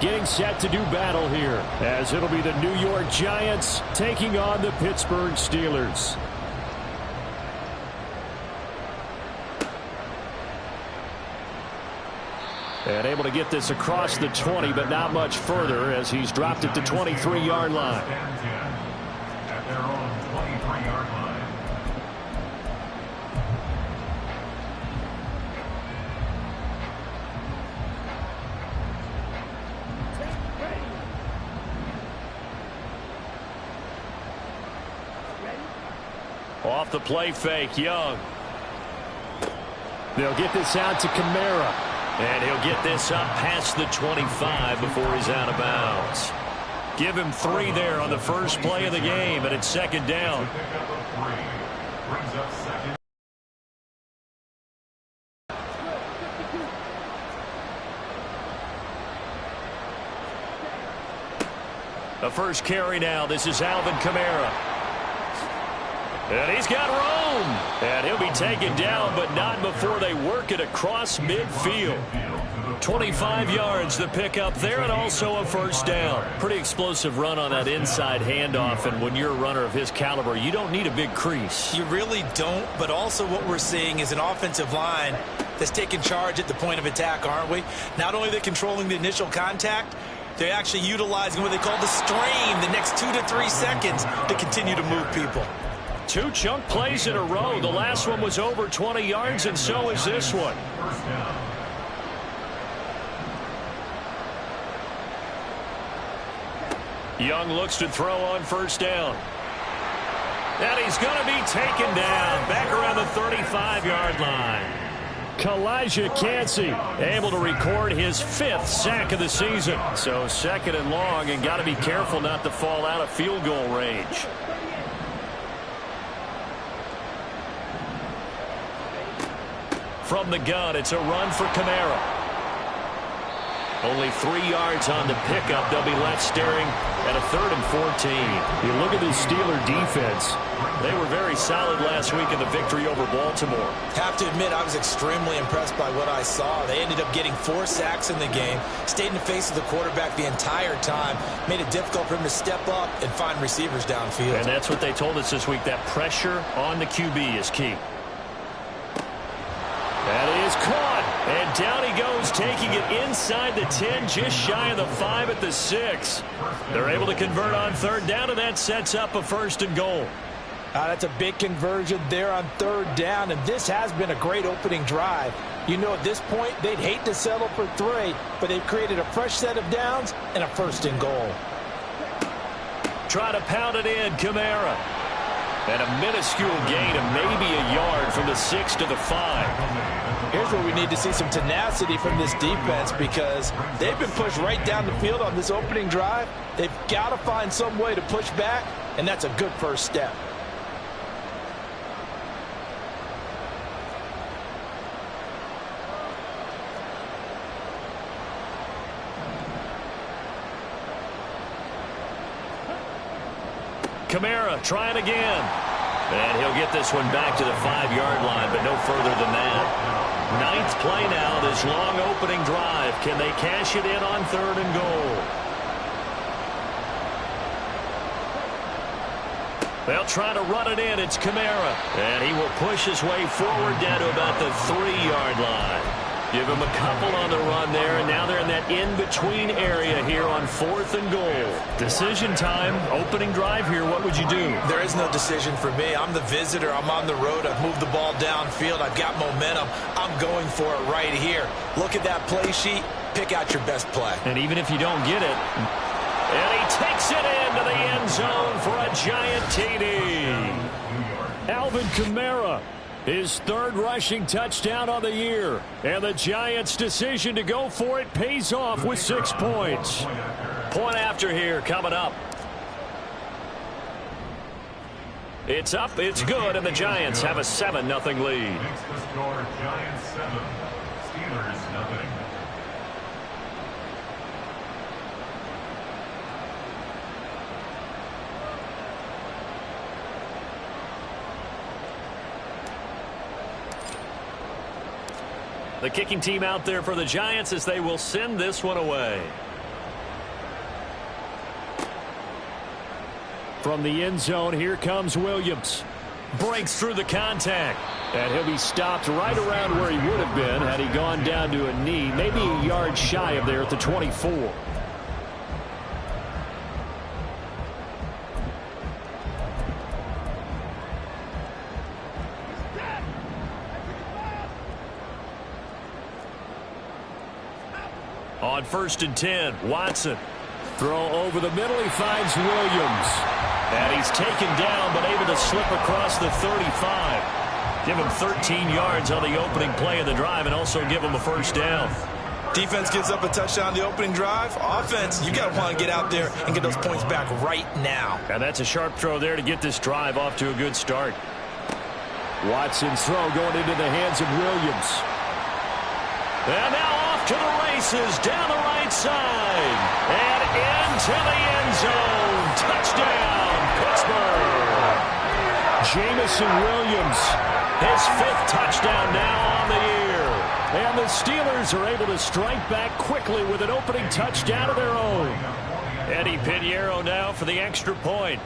getting set to do battle here, as it'll be the New York Giants taking on the Pittsburgh Steelers. And able to get this across the 20, but not much further as he's dropped it to 23-yard line. At their own 23-yard line. Off the play fake, Young. They'll get this out to Kamara. And he'll get this up past the 25 before he's out of bounds. Give him 3 there on the first play of the game, and it's second down. The first carry now. This is Alvin Kamara. And he's got room. And he'll be taken down, but not before they work it across midfield. 25 yards the pickup there, and also a first down. Pretty explosive run on that inside handoff, and when you're a runner of his caliber, you don't need a big crease. You really don't, but also what we're seeing is an offensive line that's taking charge at the point of attack, aren't we? Not only are they controlling the initial contact, they're actually utilizing what they call the strain the next 2 to 3 seconds to continue to move people. 2 chunk plays in a row. The last one was over 20 yards, and so is this one. Young looks to throw on first down. And he's going to be taken down back around the 35-yard line. Kalijah Kancey able to record his 5th sack of the season. So second and long, and got to be careful not to fall out of field goal range. From the gun, it's a run for Kamara. Only 3 yards on the pickup. They'll be left staring at a 3rd and 14. You look at the Steeler defense. They were very solid last week in the victory over Baltimore. Have to admit, I was extremely impressed by what I saw. They ended up getting 4 sacks in the game, stayed in the face of the quarterback the entire time, made it difficult for him to step up and find receivers downfield. And that's what they told us this week, that pressure on the QB is key. That is caught, and down he goes, taking it inside the 10, just shy of the 5 at the 6. They're able to convert on 3rd down, and that sets up a 1st and goal. That's a big conversion there on 3rd down, and this has been a great opening drive. You know, at this point, they'd hate to settle for 3, but they've created a fresh set of downs and a 1st and goal. Try to pound it in, Kamara. And a minuscule gain of maybe a yard from the 6 to the 5. Here's where we need to see some tenacity from this defense, because they've been pushed right down the field on this opening drive. They've got to find some way to push back, and that's a good first step. Kamara trying again. And he'll get this one back to the 5-yard line, but no further than that. 9th play now, this long opening drive. Can they cash it in on 3rd and goal? They'll try to run it in. It's Kamara. And he will push his way forward down to about the 3-yard line. Give him a couple on the run there, and now they're in that in-between area here on 4th and goal. Decision time, opening drive here. What would you do? There is no decision for me. I'm the visitor. I'm on the road. I've moved the ball downfield. I've got momentum. I'm going for it right here. Look at that play sheet. Pick out your best play. And even if you don't get it, and he takes it into the end zone for a giant TD. Alvin Kamara. His 3rd rushing touchdown on the year. And the Giants' decision to go for it pays off with 6 points. Point after here coming up. It's up, it's good, and the Giants have a 7-0 lead. Makes the score Giants 7, Steelers nothing. The kicking team out there for the Giants as they will send this one away. From the end zone, here comes Williams. Breaks through the contact. And he'll be stopped right around where he would have been had he gone down to a knee, maybe a yard shy of there at the 24. On 1st and 10, Watson. Throw over the middle, he finds Williams. And he's taken down, but able to slip across the 35. Give him 13 yards on the opening play of the drive and also give him a first down. Defense gives up a touchdown on the opening drive. Offense, you got to want to get out there and get those points back right now. And that's a sharp throw there to get this drive off to a good start. Watson's throw going into the hands of Williams. And now off to the races down the right side. And into the end zone. Touchdown, Pittsburgh. Jamison Williams, his 5th touchdown now on the year. And the Steelers are able to strike back quickly with an opening touchdown of their own. Eddie Pinheiro now for the extra point.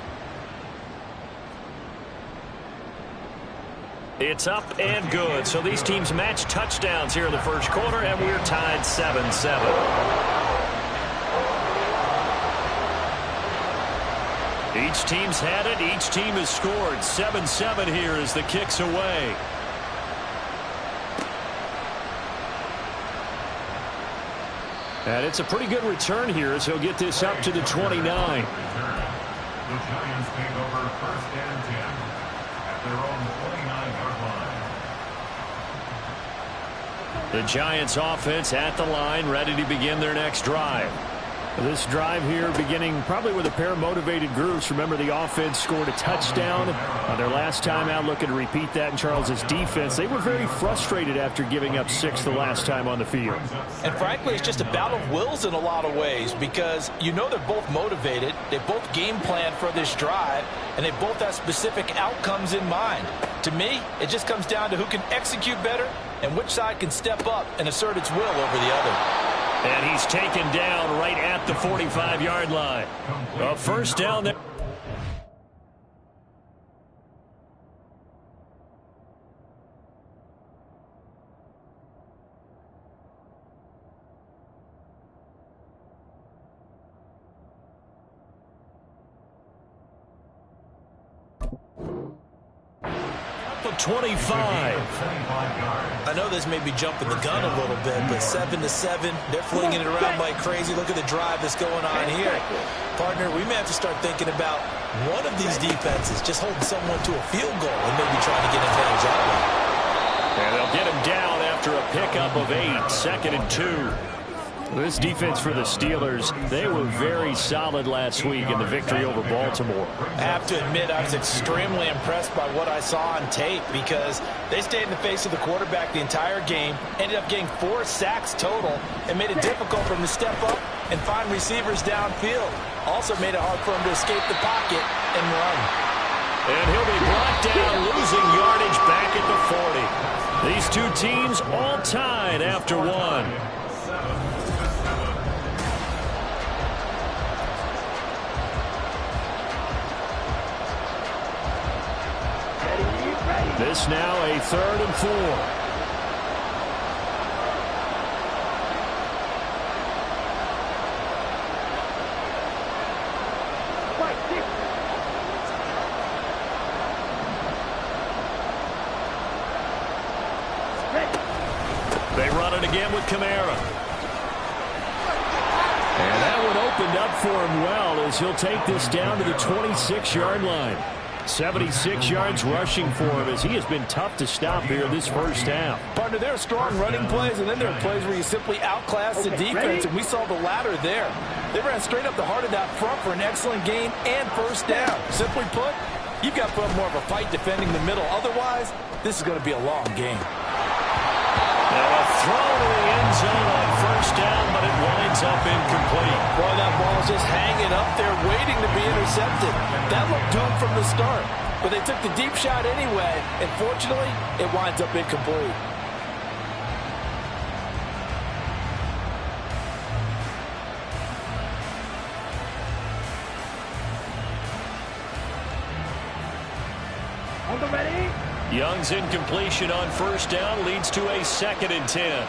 It's up and good. So these teams match touchdowns here in the first quarter, and we're tied 7-7. Each team's had it. Each team has scored. 7-7 here as the kick's away. And it's a pretty good return here as he'll get this up to the 29. The Giants take over 1st and 10 at their own 29-yard line. The Giants offense at the line, ready to begin their next drive. This drive here beginning probably with a pair of motivated groups. Remember, the offense scored a touchdown their last time out. Looking to repeat that in Charles's defense. They were very frustrated after giving up 6 the last time on the field. And frankly, it's just a battle of wills in a lot of ways because you know they're both motivated. They both game plan for this drive, and they both have specific outcomes in mind. To me, it just comes down to who can execute better and which side can step up and assert its will over the other. And he's taken down right at the 45-yard line. A first down there. The 25. I know this may be jumping the gun a little bit, but 7-7, they're flinging it around like crazy. Look at the drive that's going on here. Partner, we may have to start thinking about one of these defenses just holding someone to a field goal and maybe trying to get advantage that way. And they'll get him down after a pickup of 8, 2nd and 2. This defense for the Steelers, they were very solid last week in the victory over Baltimore. I have to admit I was extremely impressed by what I saw on tape because they stayed in the face of the quarterback the entire game, ended up getting 4 sacks total, and made it difficult for him to step up and find receivers downfield. Also made it hard for him to escape the pocket and run. And he'll be brought down, losing yardage back at the 40. These two teams all tied after one. This now a 3rd and 4. They run it again with Kamara. And that one opened up for him well as he'll take this down to the 26-yard line. 76 yards rushing for him as he has been tough to stop here this first half. Partner, there are strong running plays, and then there are plays where you simply outclass the defense, and we saw the latter there. They ran straight up the heart of that front for an excellent gain and first down. Simply put, you've got to put up more of a fight defending the middle. Otherwise, this is going to be a long game. Now a throw to the end zone on first down, but it winds up incomplete. Boy, that ball's just hanging up there waiting to be intercepted. That looked doomed from the start, but they took the deep shot anyway, and fortunately, it winds up incomplete. Young's incompletion on first down leads to a 2nd and 10.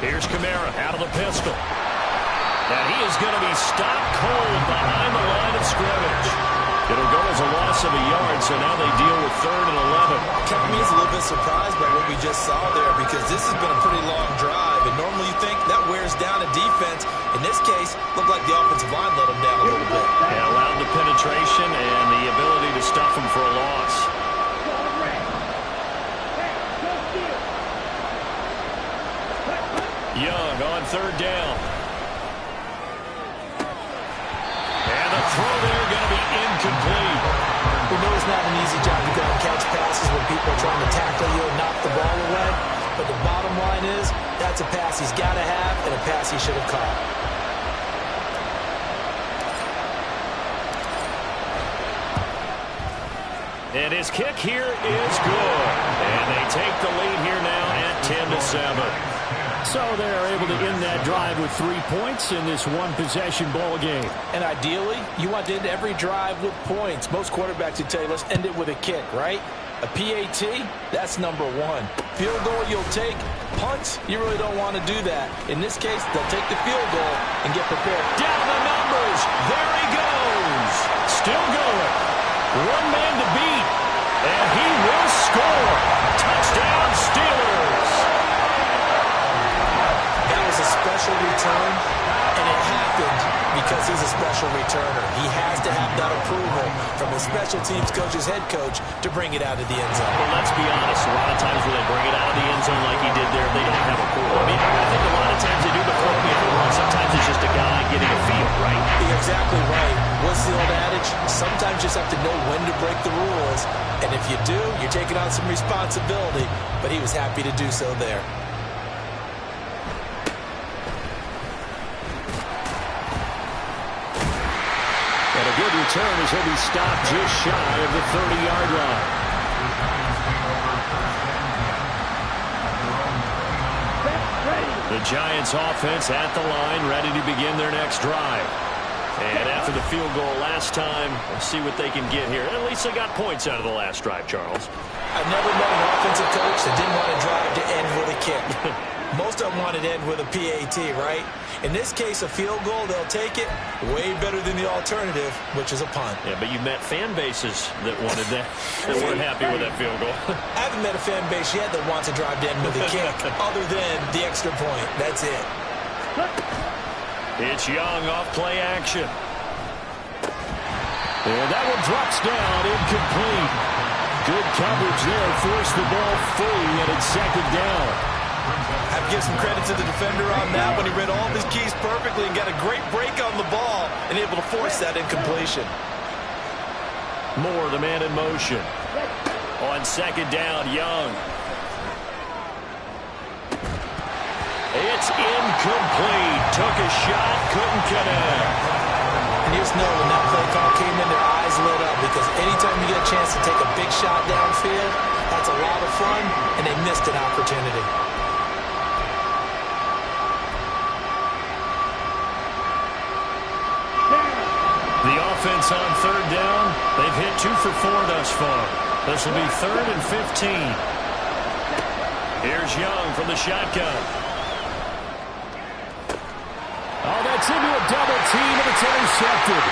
Here's Kamara out of the pistol. And he is going to be stopped cold behind the line of scrimmage. It'll go as a loss of a yard, so now they deal with 3rd and 11. Kevin is a little bit surprised by what we just saw there because this has been a pretty long drive, and normally you think that wears down a defense. In this case, looked like the offensive line let them down a little bit. Yeah, allowed the penetration and the ability to stuff them for a loss. Young on 3rd down. And the throw there going to be incomplete. We know it's not an easy job to go and catch passes when people are trying to tackle you and knock the ball away. But the bottom line is, that's a pass he's got to have and a pass he should have caught. And his kick here is good. And they take the lead here now at 10-7. So they're able to end that drive with 3 points in this one-possession ball game. And ideally, you want to end every drive with points. Most quarterbacks would tell you, let's end it with a kick, right? A PAT, that's number 1. Field goal you'll take. Punts, you really don't want to do that. In this case, they'll take the field goal and get prepared. Down the numbers. There he goes. Still going. One man to beat. And he will score. Touchdown, Steelers. That was a special return, and it happened because he's a special returner. He has to have that approval from his special teams coach's head coach to bring it out of the end zone. Well, let's be honest. A lot of times when they bring it out of the end zone like he did there, they don't have a call. I mean, I think a lot of times they do before the run. Sometimes it's just a guy getting a feel, right? You're exactly right. What's the old adage? Sometimes you just have to know when to break the rules. And if you do, you're taking on some responsibility. But he was happy to do so there. And a good return as he'll be stopped just shy of the 30-yard line. The Giants offense at the line, ready to begin their next drive. And after the field goal last time, we'll see what they can get here. At least they got points out of the last drive, Charles. I've never met an offensive coach that didn't want a drive to end with a kick. Most of them want it to end with a PAT, right? In this case, a field goal, they'll take it way better than the alternative, which is a punt. Yeah, but you met fan bases that wanted that, that weren't happy with that field goal. I haven't met a fan base yet that wants a drive to end with a kick, other than the extra point. That's it. It's Young off play action. And that one drops down, incomplete. Good coverage there, forced the ball free, and it's 2nd down. I have to give some credit to the defender on that when he read all of his keys perfectly and got a great break on the ball and able to force that incompletion. Moore, the man in motion. On 2nd down, Young. It's incomplete. Took a shot, couldn't connect. And you just know when that play call came in, their eyes lit up because anytime you get a chance to take a big shot downfield, that's a lot of fun, and they missed an opportunity. The offense on 3rd down, they've hit 2 for 4 thus far. This will be 3rd and 15. Here's Young from the shotgun. Oh, that's into a double team, and it's intercepted.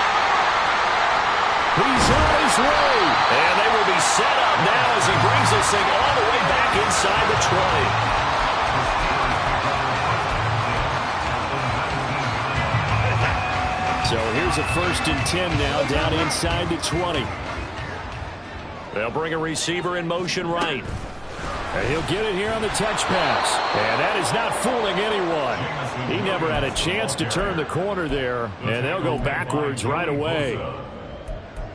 He's on his way. And they will be set up now as he brings this thing all the way back inside the 20. So here's a 1st and 10 now down inside the 20. They'll bring a receiver in motion right. And he'll get it here on the touch pass. And that is not fooling anyone. He never had a chance to turn the corner there. And they'll go backwards right away.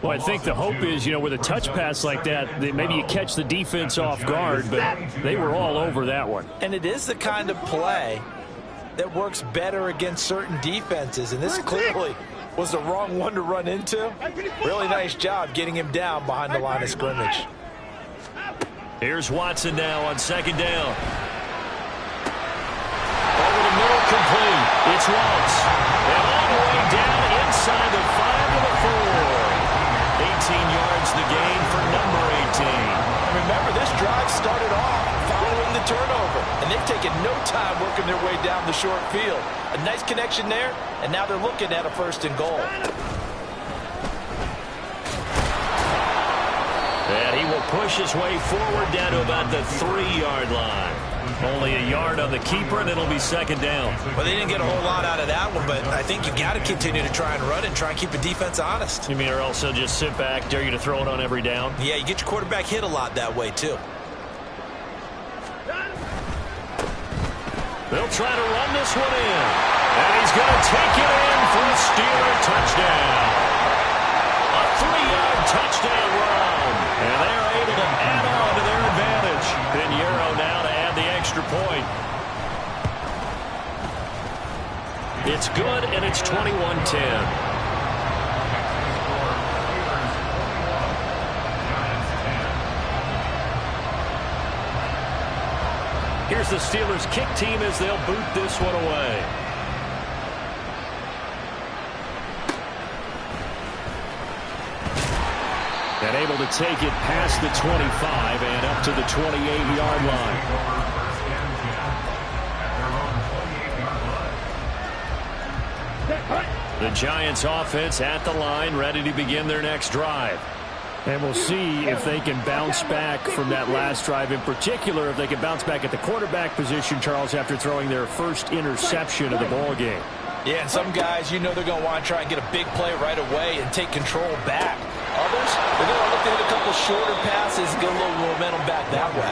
Well, I think the hope is, with a touch pass like that maybe you catch the defense off guard, but they were all over that one. And it is the kind of play that works better against certain defenses, and this clearly was the wrong one to run into. Really nice job getting him down behind the line of scrimmage. Here's Watson now on 2nd down. Over the middle, complete. It's Lutz. And all the way down inside the 5 to the 4. 18 yards the gain. turnover, and they've taken no time working their way down the short field. A nice connection there, and now they're looking at a 1st and goal. And he will push his way forward down to about the 3-yard line. Only a yard on the keeper, and it'll be 2nd down. Well, they didn't get a whole lot out of that one, but I think you got to continue to try and run it and try and keep the defense honest. You mean or also just sit back, dare you to throw it on every down? Yeah, you get your quarterback hit a lot that way, too. They'll try to run this one in. And he's going to take it in for a Steeler touchdown. A 3-yard touchdown run. And they're able to add on to their advantage. Pinheiro now to add the extra point. It's good, and it's 21-10. Here's the Steelers' kick team as they'll boot this one away. And able to take it past the 25 and up to the 28-yard line. The Giants offense at the line, ready to begin their next drive. And we'll see if they can bounce back from that last drive. In particular, if they can bounce back at the quarterback position, Charles, after throwing their first interception of the ball game. Yeah, and some guys, you know they're going to want to try and get a big play right away and take control back. Others, they're going to look at a couple shorter passes and get a little momentum back that way.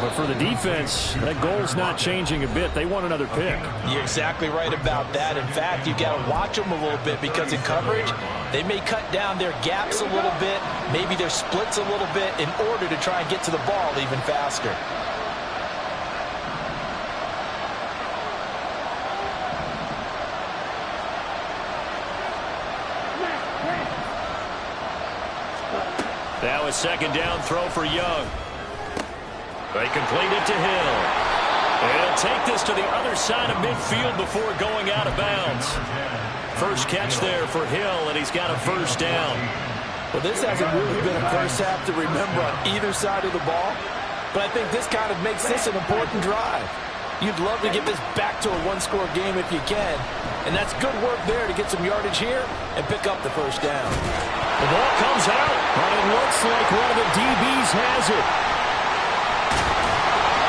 But for the defense, that goal's not changing a bit. They want another pick. You're exactly right about that. In fact, you've got to watch them a little bit because in coverage, they may cut down their gaps a little bit, maybe their splits a little bit in order to try and get to the ball even faster. Now a 2nd down throw for Young. They complete it to Hill. And he'll take this to the other side of midfield before going out of bounds. First catch there for Hill, and he's got a 1st down. Well, this hasn't really been a first half to remember on either side of the ball, but I think this kind of makes this an important drive. You'd love to get this back to a 1-score game if you can, and that's good work there to get some yardage here and pick up the 1st down. The ball comes out, but it looks like one of the DBs has it.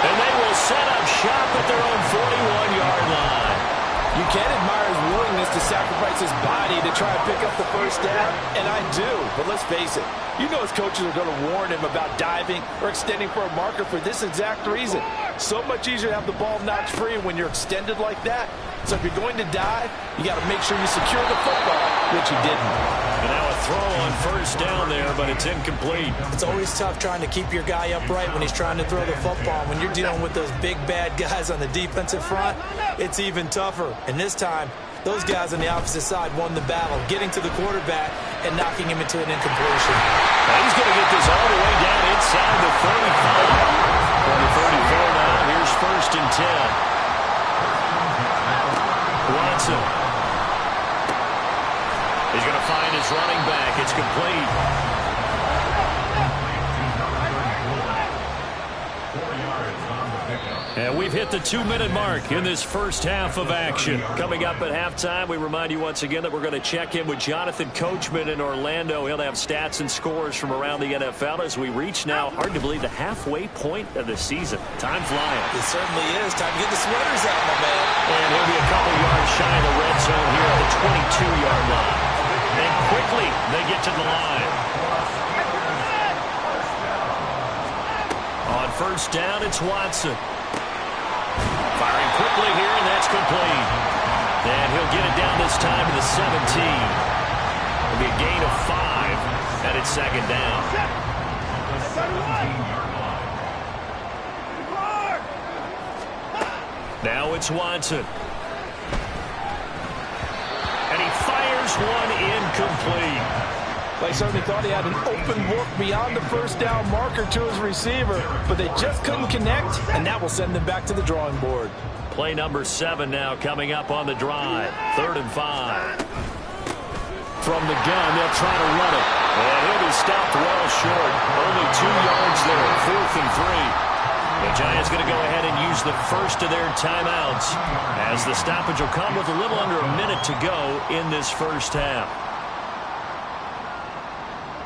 And they will set up shop at their own 41-yard line. You can admire his willingness to sacrifice his body to try and pick up the 1st down, and I do, but let's face it. You know his coaches are going to warn him about diving or extending for a marker for this exact reason. So much easier to have the ball knocked free when you're extended like that. So if you're going to dive, you got to make sure you secure the football, which he didn't. And now a throw on 1st down there, but it's incomplete. It's always tough trying to keep your guy upright when he's trying to throw the football. When you're dealing with those big, bad guys on the defensive front, it's even tougher. And this time, those guys on the opposite side won the battle, getting to the quarterback and knocking him into an incompletion. Now he's going to get this all the way down inside the 35. On the 34 now, here's 1st and 10. Watson. He's going to find his running back. It's complete. And we've hit the 2-minute mark in this first half of action. Coming up at halftime, we remind you once again that we're going to check in with Jonathan Coachman in Orlando. He'll have stats and scores from around the NFL as we reach now, hard to believe, the halfway point of the season. Time flying. It certainly is. Time to get the sweaters out, my man. And he'll be a couple yards shy of the red zone here at the 22-yard line. And quickly, they get to the line. On 1st down, it's Watson. Firing quickly here, and that's complete. And he'll get it down this time to the 17. It'll be a gain of 5, and it's 2nd down. Now it's Watson. And he fires one incomplete. They certainly thought he had an open look beyond the 1st down marker to his receiver, but they just couldn't connect, and that will send them back to the drawing board. Play number 7 now coming up on the drive. 3rd and 5. From the gun, they'll try to run it. And he'll be stopped well short. Only 2 yards there. 4th and 3. The Giants going to go ahead and use the first of their timeouts as the stoppage will come with a little under a minute to go in this first half.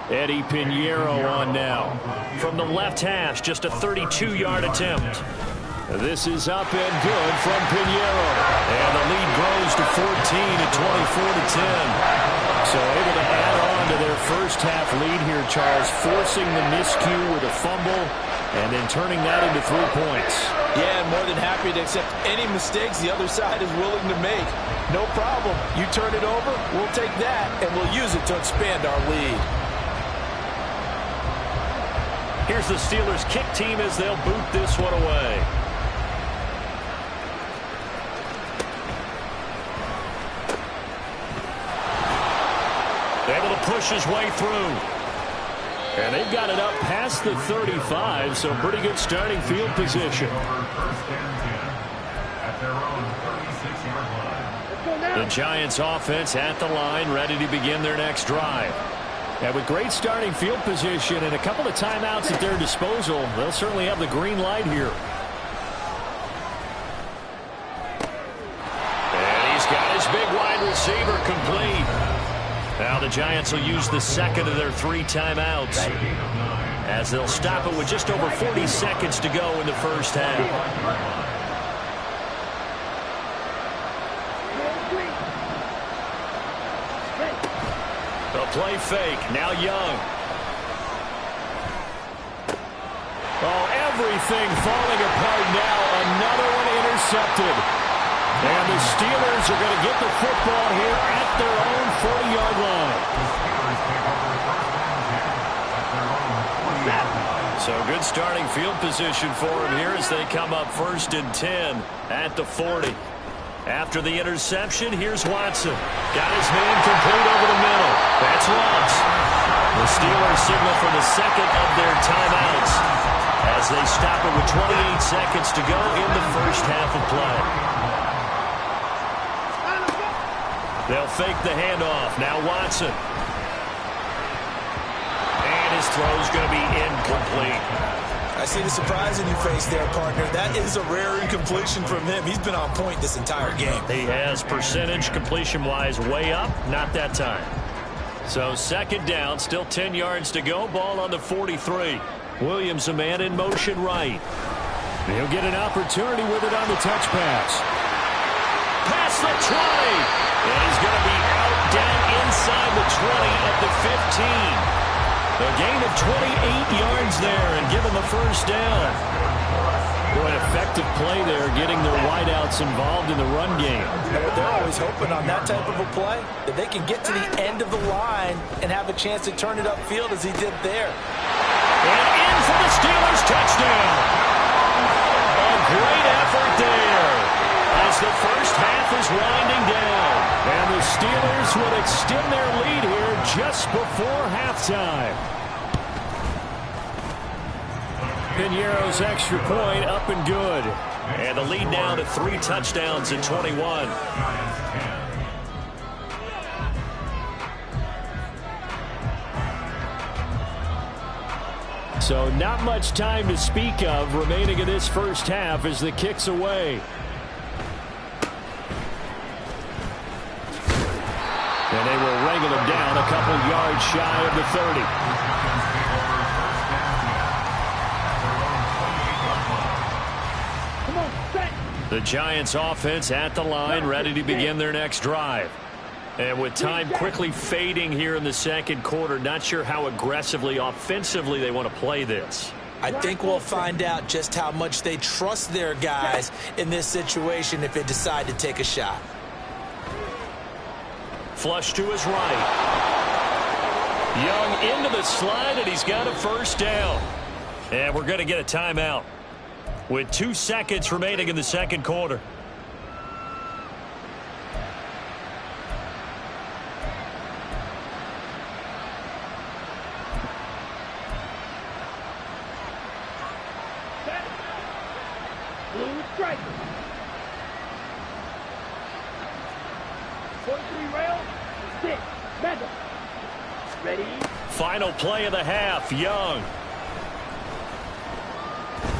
Eddie Pinheiro on now. From the left hash, just a 32-yard attempt. This is up and good from Pinheiro. And the lead grows to 14 at 24-10. So able to add on to their first half lead here, Charles, forcing the miscue with a fumble and then turning that into 3 points. Yeah, and more than happy to accept any mistakes the other side is willing to make. No problem. You turn it over, we'll take that, and we'll use it to expand our lead. Here's the Steelers kick team as they'll boot this one away. Able to push his way through. And they've got it up past the 35, so pretty good starting field position. The Giants offense at the line, ready to begin their next drive. And with great starting field position and a couple of timeouts at their disposal, they'll certainly have the green light here. And he's got his big wide receiver complete. Now the Giants will use the second of their 3 timeouts as they'll stop it with just over 40 seconds to go in the first half. Play fake. Now Young. Oh, everything falling apart now. Another one intercepted. And the Steelers are going to get the football here at their own 40-yard line. So good starting field position for him here as they come up 1st and 10 at the 40. After the interception, here's Watson. Got his man complete over the middle. That's Ross. The Steelers signal for the second of their timeouts as they stop it with 28 seconds to go in the first half of play. They'll fake the handoff. Now Watson. And his throw's going to be incomplete. I see the surprise in your face there, partner. That is a rare incompletion from him. He's been on point this entire game. He has percentage completion-wise way up. Not that time. So second down, still 10 yards to go. Ball on the 43. Williams, a man in motion right. He'll get an opportunity with it on the touch pass. Past the 20. And he's going to be out down inside the 20 at the 15. A gain of 28 yards there and give them a first down. Boy, an effective play there, getting their wideouts involved in the run game. They're always hoping on that type of a play that they can get to the end of the line and have a chance to turn it upfield as he did there. And in for the Steelers touchdown. A great effort there as the first half is winding down. And the Steelers will extend their lead here just before halftime. Pinheiro's extra point up and good. And the lead now to 3 touchdowns in 21. So not much time to speak of remaining in this first half as the kick's away. And they will wrangle him down a couple yards shy of the 30. The Giants offense at the line, ready to begin their next drive. And with time quickly fading here in the second quarter, not sure how aggressively, offensively they want to play this. I think we'll find out just how much they trust their guys in this situation if they decide to take a shot. Flush to his right. Young into the slide, and he's got a first down. And we're going to get a timeout with 2 seconds remaining in the second quarter. Blue striker. 43 rail. 6. Mega. Ready. Final play of the half. Young.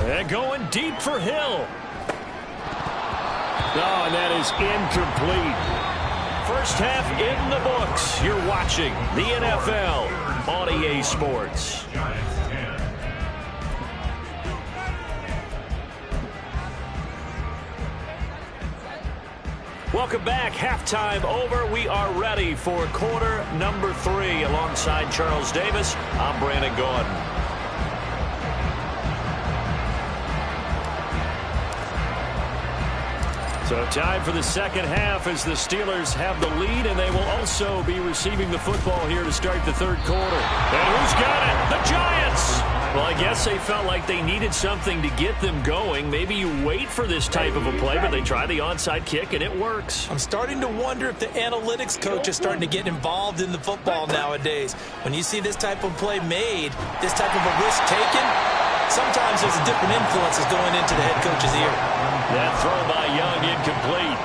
And going deep for Hill. Oh, and that is incomplete. First half in the books. You're watching the NFL on EA Sports. Welcome back. Halftime over. We are ready for quarter number 3. Alongside Charles Davis, I'm Brandon Gaudin. So time for the second half as the Steelers have the lead, and they will also be receiving the football here to start the third quarter. And who's got it? The Giants! Well, I guess they felt like they needed something to get them going. Maybe you wait for this type of a play, but they try the onside kick, and it works. I'm starting to wonder if the analytics coach is starting to get involved in the football nowadays. When you see this type of play made, this type of a risk taken, sometimes there's different influences going into the head coach's ear. That throw by Young incomplete.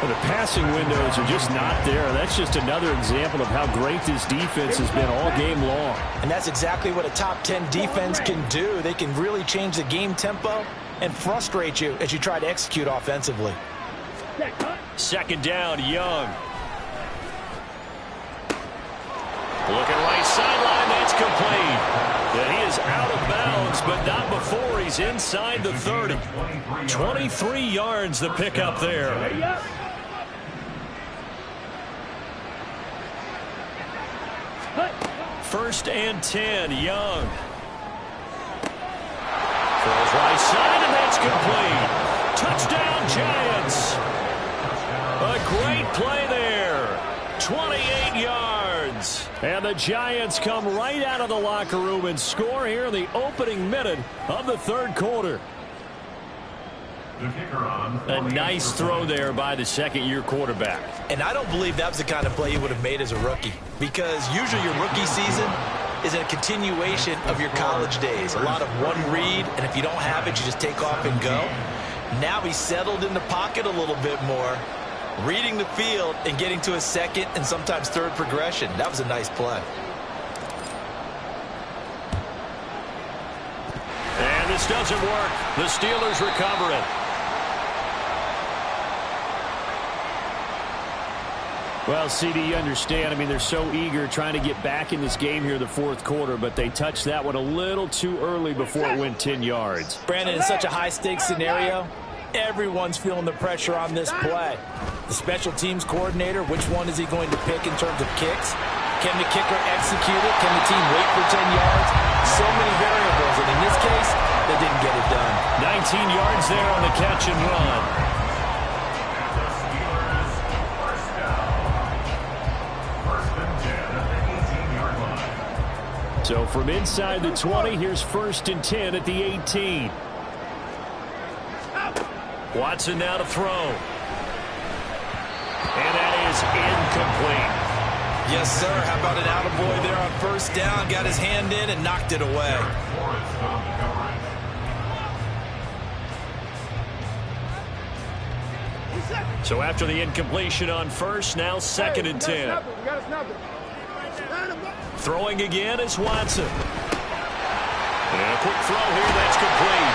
Well, the passing windows are just not there. That's just another example of how great this defense has been all game long. And that's exactly what a top 10 defense can do. They can really change the game tempo and frustrate you as you try to execute offensively. Second down, Young. Looking right sideline, that's complete. And he is out of bounds, but not before he's inside the 30. 23 yards the pickup there. First and 10, Young. Throws right side, and that's complete. Touchdown, Giants. A great play there. 28 yards. And the Giants come right out of the locker room and score here in the opening minute of the third quarter. A nice throw there by the second-year quarterback. And I don't believe that was the kind of play he would have made as a rookie, because usually your rookie season is a continuation of your college days. A lot of one read, and if you don't have it, you just take off and go. Now he's settled in the pocket a little bit more, reading the field and getting to a second and sometimes third progression. That was a nice play. And this doesn't work. The Steelers recover it. Well, CD, you understand. I mean, they're so eager trying to get back in this game here in the fourth quarter, but they touched that one a little too early before it went 10 yards. Brandon, in such a high-stakes scenario, everyone's feeling the pressure on this play. The special teams coordinator, which one is he going to pick in terms of kicks? Can the kicker execute it? Can the team wait for 10 yards? So many variables, and in this case, they didn't get it done. 19 yards there on the catch and run. So from inside the 20, here's first and 10 at the 18. Watson now to throw. And that is incomplete. Yes, sir. How about an attaboy there on first down? Got his hand in and knocked it away. So after the incompletion on first, now second and 10. Throwing again is Watson. And a quick throw here, that's complete.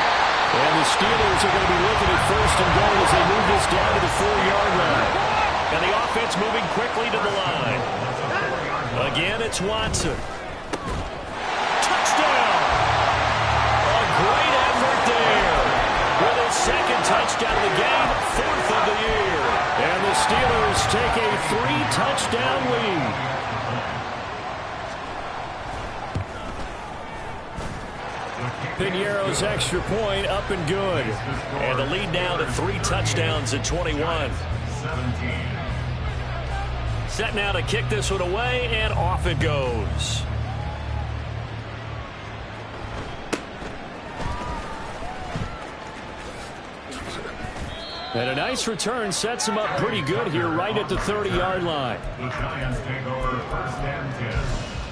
And the Steelers are going to be looking at first and goal as they move this down to the 4-yard line. And the offense moving quickly to the line. Again, it's Watson. Touchdown! A great effort there. With his second touchdown of the game, fourth of the year. And the Steelers take a 3-touchdown lead. Piñeiro's extra point up and good. And the lead now to 3 touchdowns at 21. Set now to kick this one away, and off it goes. And a nice return sets him up pretty good here right at the 30-yard line. The Giants take over first and 10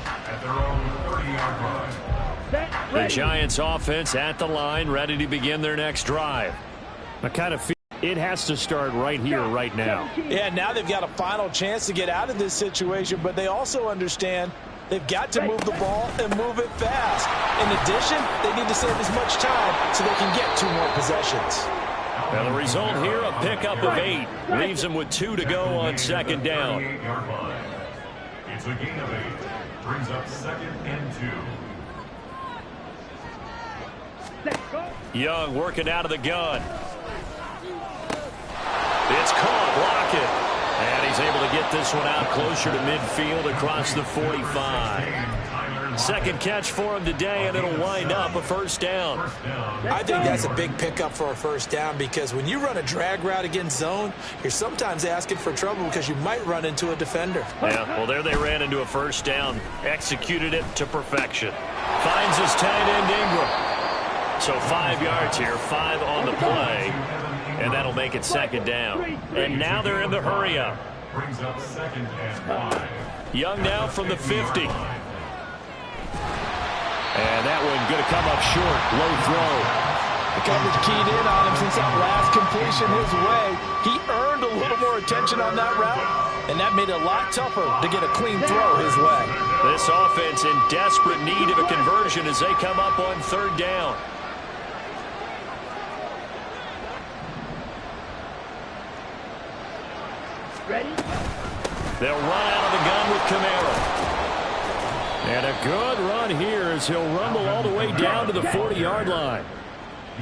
at their own 30-yard line. The Giants offense at the line, ready to begin their next drive. I kind of feel it has to start right here, right now. Yeah, now they've got a final chance to get out of this situation, but they also understand They've got to move the ball and move it fast. In addition, they need to save as much time so they can get 2 more possessions. And the result here, a pickup of 8. Leaves them with 2 to go on 2nd down. It's a gain of 8. Brings up 2nd and 2. Young working out of the gun. It's caught. Lockett. And he's able to get this one out closer to midfield across the 45. Second catch for him today, and it'll wind up a 1st down. I think that's a big pickup for a 1st down because when you run a drag route against zone, you're sometimes asking for trouble because you might run into a defender. Yeah, well, there they ran into a 1st down. Executed it to perfection. Finds his tight end Ingram. So 5 yards here, 5 on the play, and that'll make it 2nd down. And now they're in the hurry-up. Brings up 2nd and 5. Young now from the 50. And that one going to come up short. Low throw. The coverage keyed in on him since that last completion his way. He earned a little more attention on that route, and that made it a lot tougher to get a clean throw his way. This offense in desperate need of a conversion as they come up on 3rd down. Ready? They'll run out of the gun with Kamara. And a good run here as he'll rumble all the way down to the 40-yard line.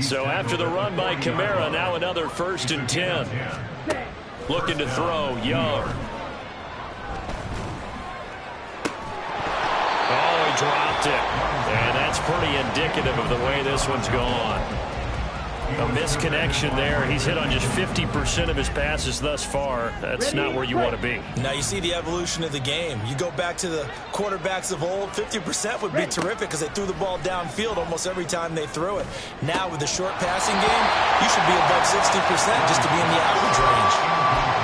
So after the run by Kamara, now another 1st and 10. Looking to throw, Young. Oh, he dropped it. And that's pretty indicative of the way this one's gone. A misconnection there. He's hit on just 50% of his passes thus far. That's not where you want to be. Now you see the evolution of the game. You go back to the quarterbacks of old, 50% would be terrific because they threw the ball downfield almost every time they threw it. Now with the short passing game, you should be above 60% just to be in the average range.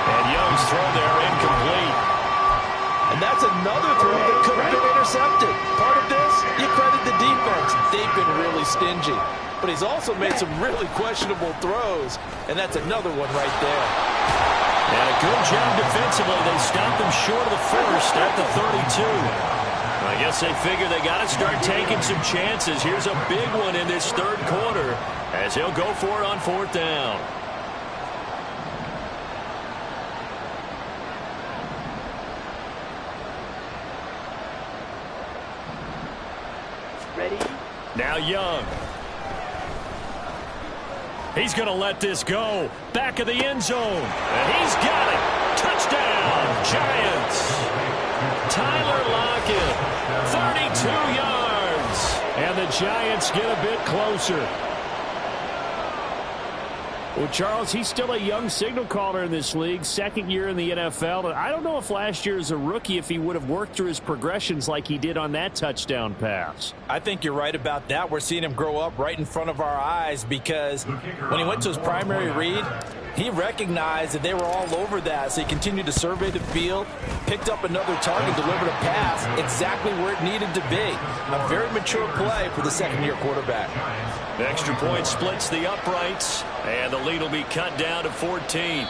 And Young's throw there incomplete. And that's another throw that could have been intercepted. Part of this, you credit the defense. They've been really stingy. But he's also made some really questionable throws, and that's another one right there. And a good job defensively. They stopped him short of the 1st at the 32. I guess they figure they got to start taking some chances. Here's a big one in this 3rd quarter as he'll go for it on 4th down. Ready? Now Young. He's going to let this go. Back of the end zone. And he's got it. Touchdown, Giants. Tyler Lockett, 32 yards. And the Giants get a bit closer. Well, Charles, he's still a young signal caller in this league, 2nd year in the NFL. And I don't know if last year as a rookie if he would have worked through his progressions like he did on that touchdown pass. I think you're right about that. We're seeing him grow up right in front of our eyes because when he went to his primary read, he recognized that they were all over that, so he continued to survey the field, picked up another target, delivered a pass exactly where it needed to be. A very mature play for the 2nd-year quarterback. The extra point splits the uprights, and the lead will be cut down to 14.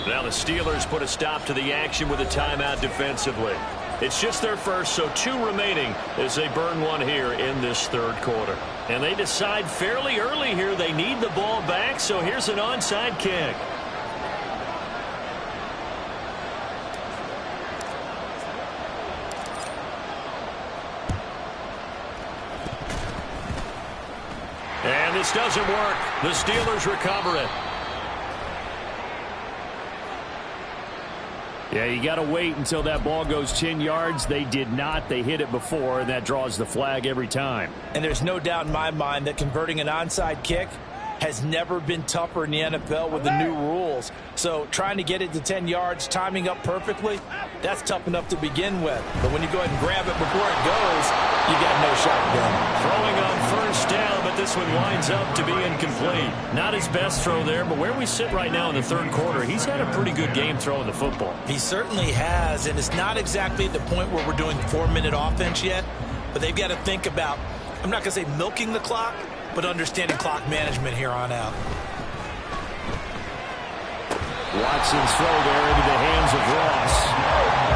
Now the Steelers put a stop to the action with a timeout defensively. It's just their first, so 2 remaining as they burn one here in this 3rd quarter. And they decide fairly early here they need the ball back, so here's an onside kick. And this doesn't work. The Steelers recover it. Yeah, you got to wait until that ball goes 10 yards. They did not. They hit it before, and that draws the flag every time. And there's no doubt in my mind that converting an onside kick has never been tougher in the NFL with the new rules. So trying to get it to 10 yards, timing up perfectly, that's tough enough to begin with. But when you go ahead and grab it before it goes, you got no shot then. Throwing on 1st down, but this one winds up to be incomplete. Not his best throw there, but where we sit right now in the 3rd quarter, he's had a pretty good game throwing the football. He certainly has, and it's not exactly at the point where we're doing 4-minute offense yet, but they've got to think about, I'm not going to say milking the clock, but understanding clock management here on out. Watson's throw there into the hands of Ross.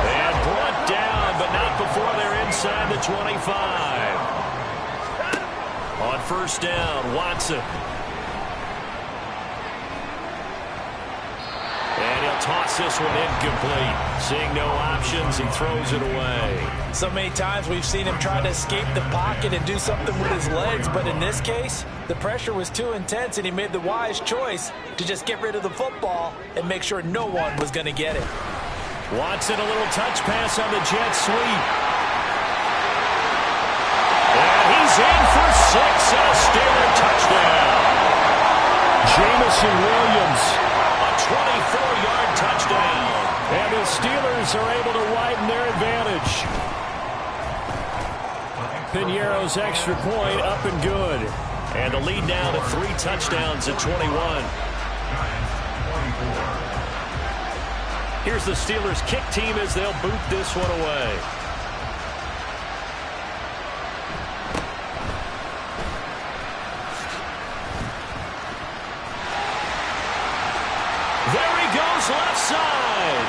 And brought down, but not before they're inside 25. On first down, Watson. And he'll toss this one incomplete. Seeing no options, he throws it away. So many times we've seen him try to escape the pocket and do something with his legs, but in this case, the pressure was too intense and he made the wise choice to just get rid of the football and make sure no one was going to get it. Watson, a little touch pass on the jet sweep. And he's in for 6 and a Steeler touchdown. Jamison Williams. A 24-yard touchdown. And the Steelers are able to widen their advantage. Piñeiro's extra point up and good. And the lead now to 3 touchdowns at 21. Here's the Steelers kick team as they'll boot this one away. There he goes, left side.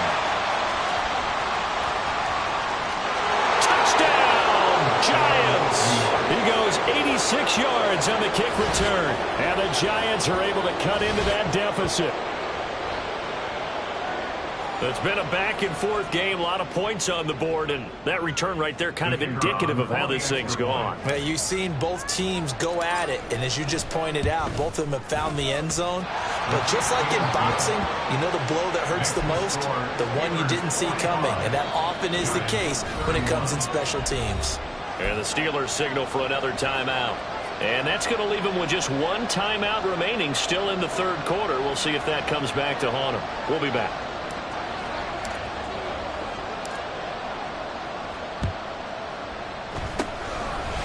Touchdown, Giants. He goes 86 yards on the kick return. And the Giants are able to cut into that deficit. It's been a back-and-forth game, a lot of points on the board, and that return right there kind of indicative of how this thing's gone. Well, you've seen both teams go at it, and as you just pointed out, both of them have found the end zone. But just like in boxing, you know the blow that hurts the most? The one you didn't see coming, and that often is the case when it comes in special teams. And the Steelers signal for another timeout. And that's going to leave them with just one timeout remaining still in the third quarter. We'll see if that comes back to haunt them. We'll be back.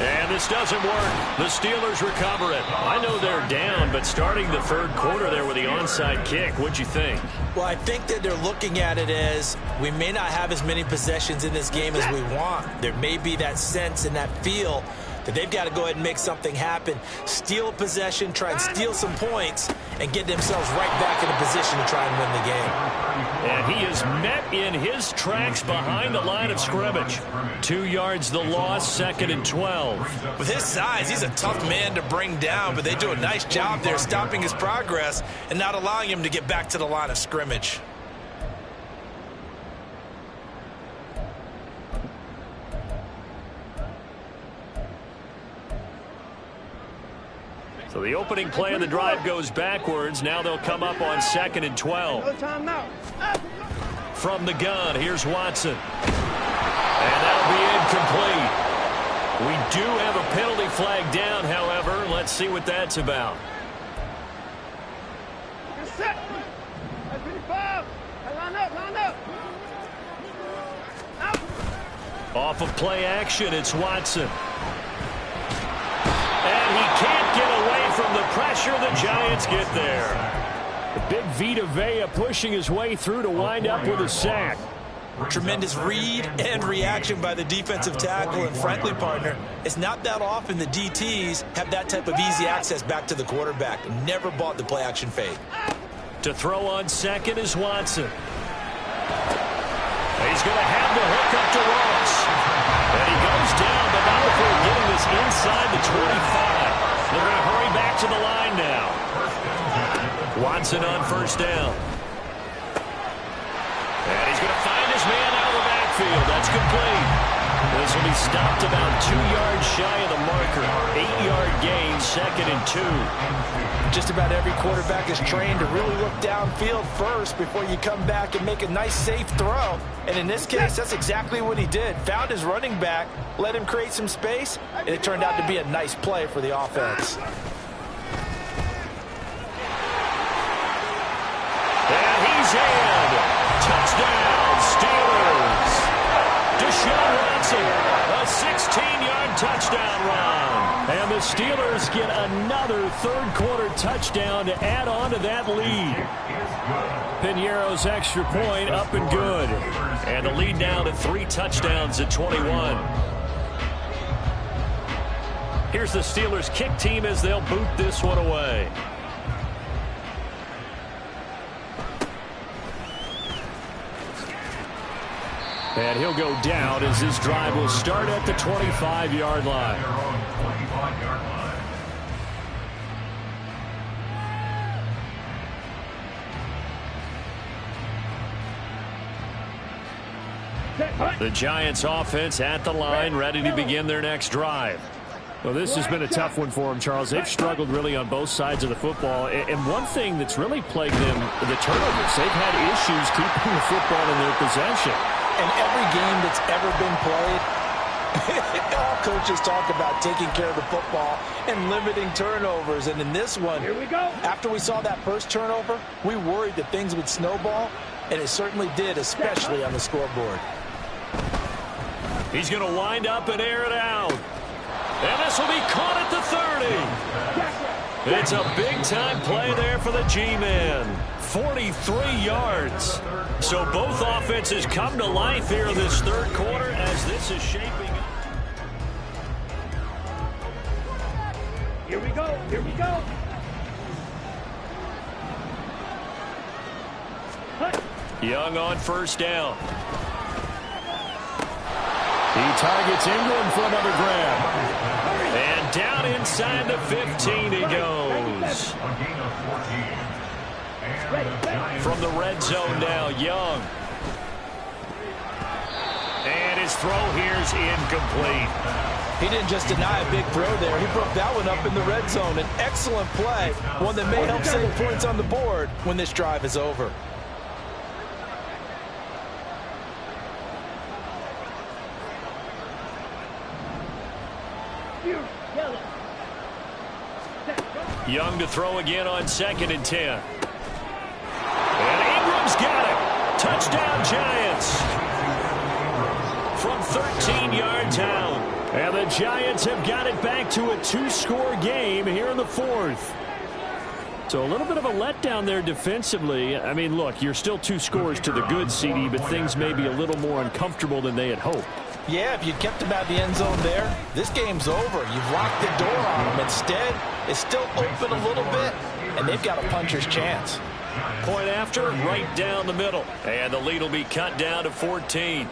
And this doesn't work. The Steelers recover it. I know they're down, but starting the third quarter there with the onside kick, what'd you think? Well, I think that they're looking at it as we may not have as many possessions in this game as we want. There may be that sense and that feel that they've got to go ahead and make something happen, steal a possession, try and steal some points, and get themselves right back in a position to try and win the game. And he is met in his tracks behind the line of scrimmage. 2 yards the loss, 2nd and 12. With his size, he's a tough man to bring down, but they do a nice job there stopping his progress and not allowing him to get back to the line of scrimmage. So the opening play of the drive goes backwards. Now they'll come up on 2nd and 12. From the gun, here's Watson. And that'll be incomplete. We do have a penalty flag down, however. Let's see what that's about. Off of play action, it's Watson. And he can't get away from the pressure. The Giants get there. The big Vita Vea pushing his way through to wind up with a sack. Tremendous read and reaction by the defensive tackle, and frankly, partner, it's not that often the DTs have that type of easy access back to the quarterback. Never bought the play action fake. To throw on 2nd is Watson. He's going to have the hook up to Ross. And he goes down, but not before getting this inside the 25. They're going to hurry back to the line now. Watson on first down. And he's going to find his man out of the backfield. That's complete. This will be stopped about 2 yards shy of the marker. 8-yard gain, 2nd and 2. Just about every quarterback is trained to really look downfield first before you come back and make a nice, safe throw. And in this case, that's exactly what he did. Found his running back, let him create some space, and it turned out to be a nice play for the offense. And he's in. Touchdown, Steelers. Deshaun Watson, a 16-yard touchdown run. And the Steelers get another third-quarter touchdown to add on to that lead. Piñeiro's extra point up and good. And the lead now to 3 touchdowns at 21. Here's the Steelers kick team as they'll boot this one away. And he'll go down as this drive will start at the 25-yard line. Their own 25-yard line. The Giants offense at the line, ready to begin their next drive. Well, this has been a tough one for them, Charles. They've struggled really on both sides of the football. And one thing that's really plagued them, the turnovers. They've had issues keeping the football in their possession. And every game that's ever been played, all coaches talk about taking care of the football and limiting turnovers. And in this one, Here we go. after we saw that first turnover, we worried that things would snowball, and it certainly did, especially on the scoreboard. He's going to wind up and air it out. And this will be caught at the 30. It's a big-time play there for the G-Man. 43 yards. So both offenses come to life here in this third quarter as this is shaping up. Here we go. Here we go. Young on first down. He targets Ingram for another grab. And down inside the 15 he goes. A gain of 14. And the Giants From the red zone now, Young. And his throw here's incomplete. He didn't just deny a big throw there. He broke that one up in the red zone. An excellent play, one that may help save points on the board when this drive is over. Yellow. Young to throw again on 2nd and 10. And Ingram's got it. Touchdown Giants. From 13 yards out. And the Giants have got it back to a 2-score game here in the fourth. So a little bit of a letdown there defensively. I mean, look, you're still 2 scores to the good, CD, but things may be a little more uncomfortable than they had hoped. Yeah, if you kept him out of the end zone there, this game's over. You've locked the door on him. Instead, it's still open a little bit, and they've got a puncher's chance. Point after, right down the middle. And the lead will be cut down to 14.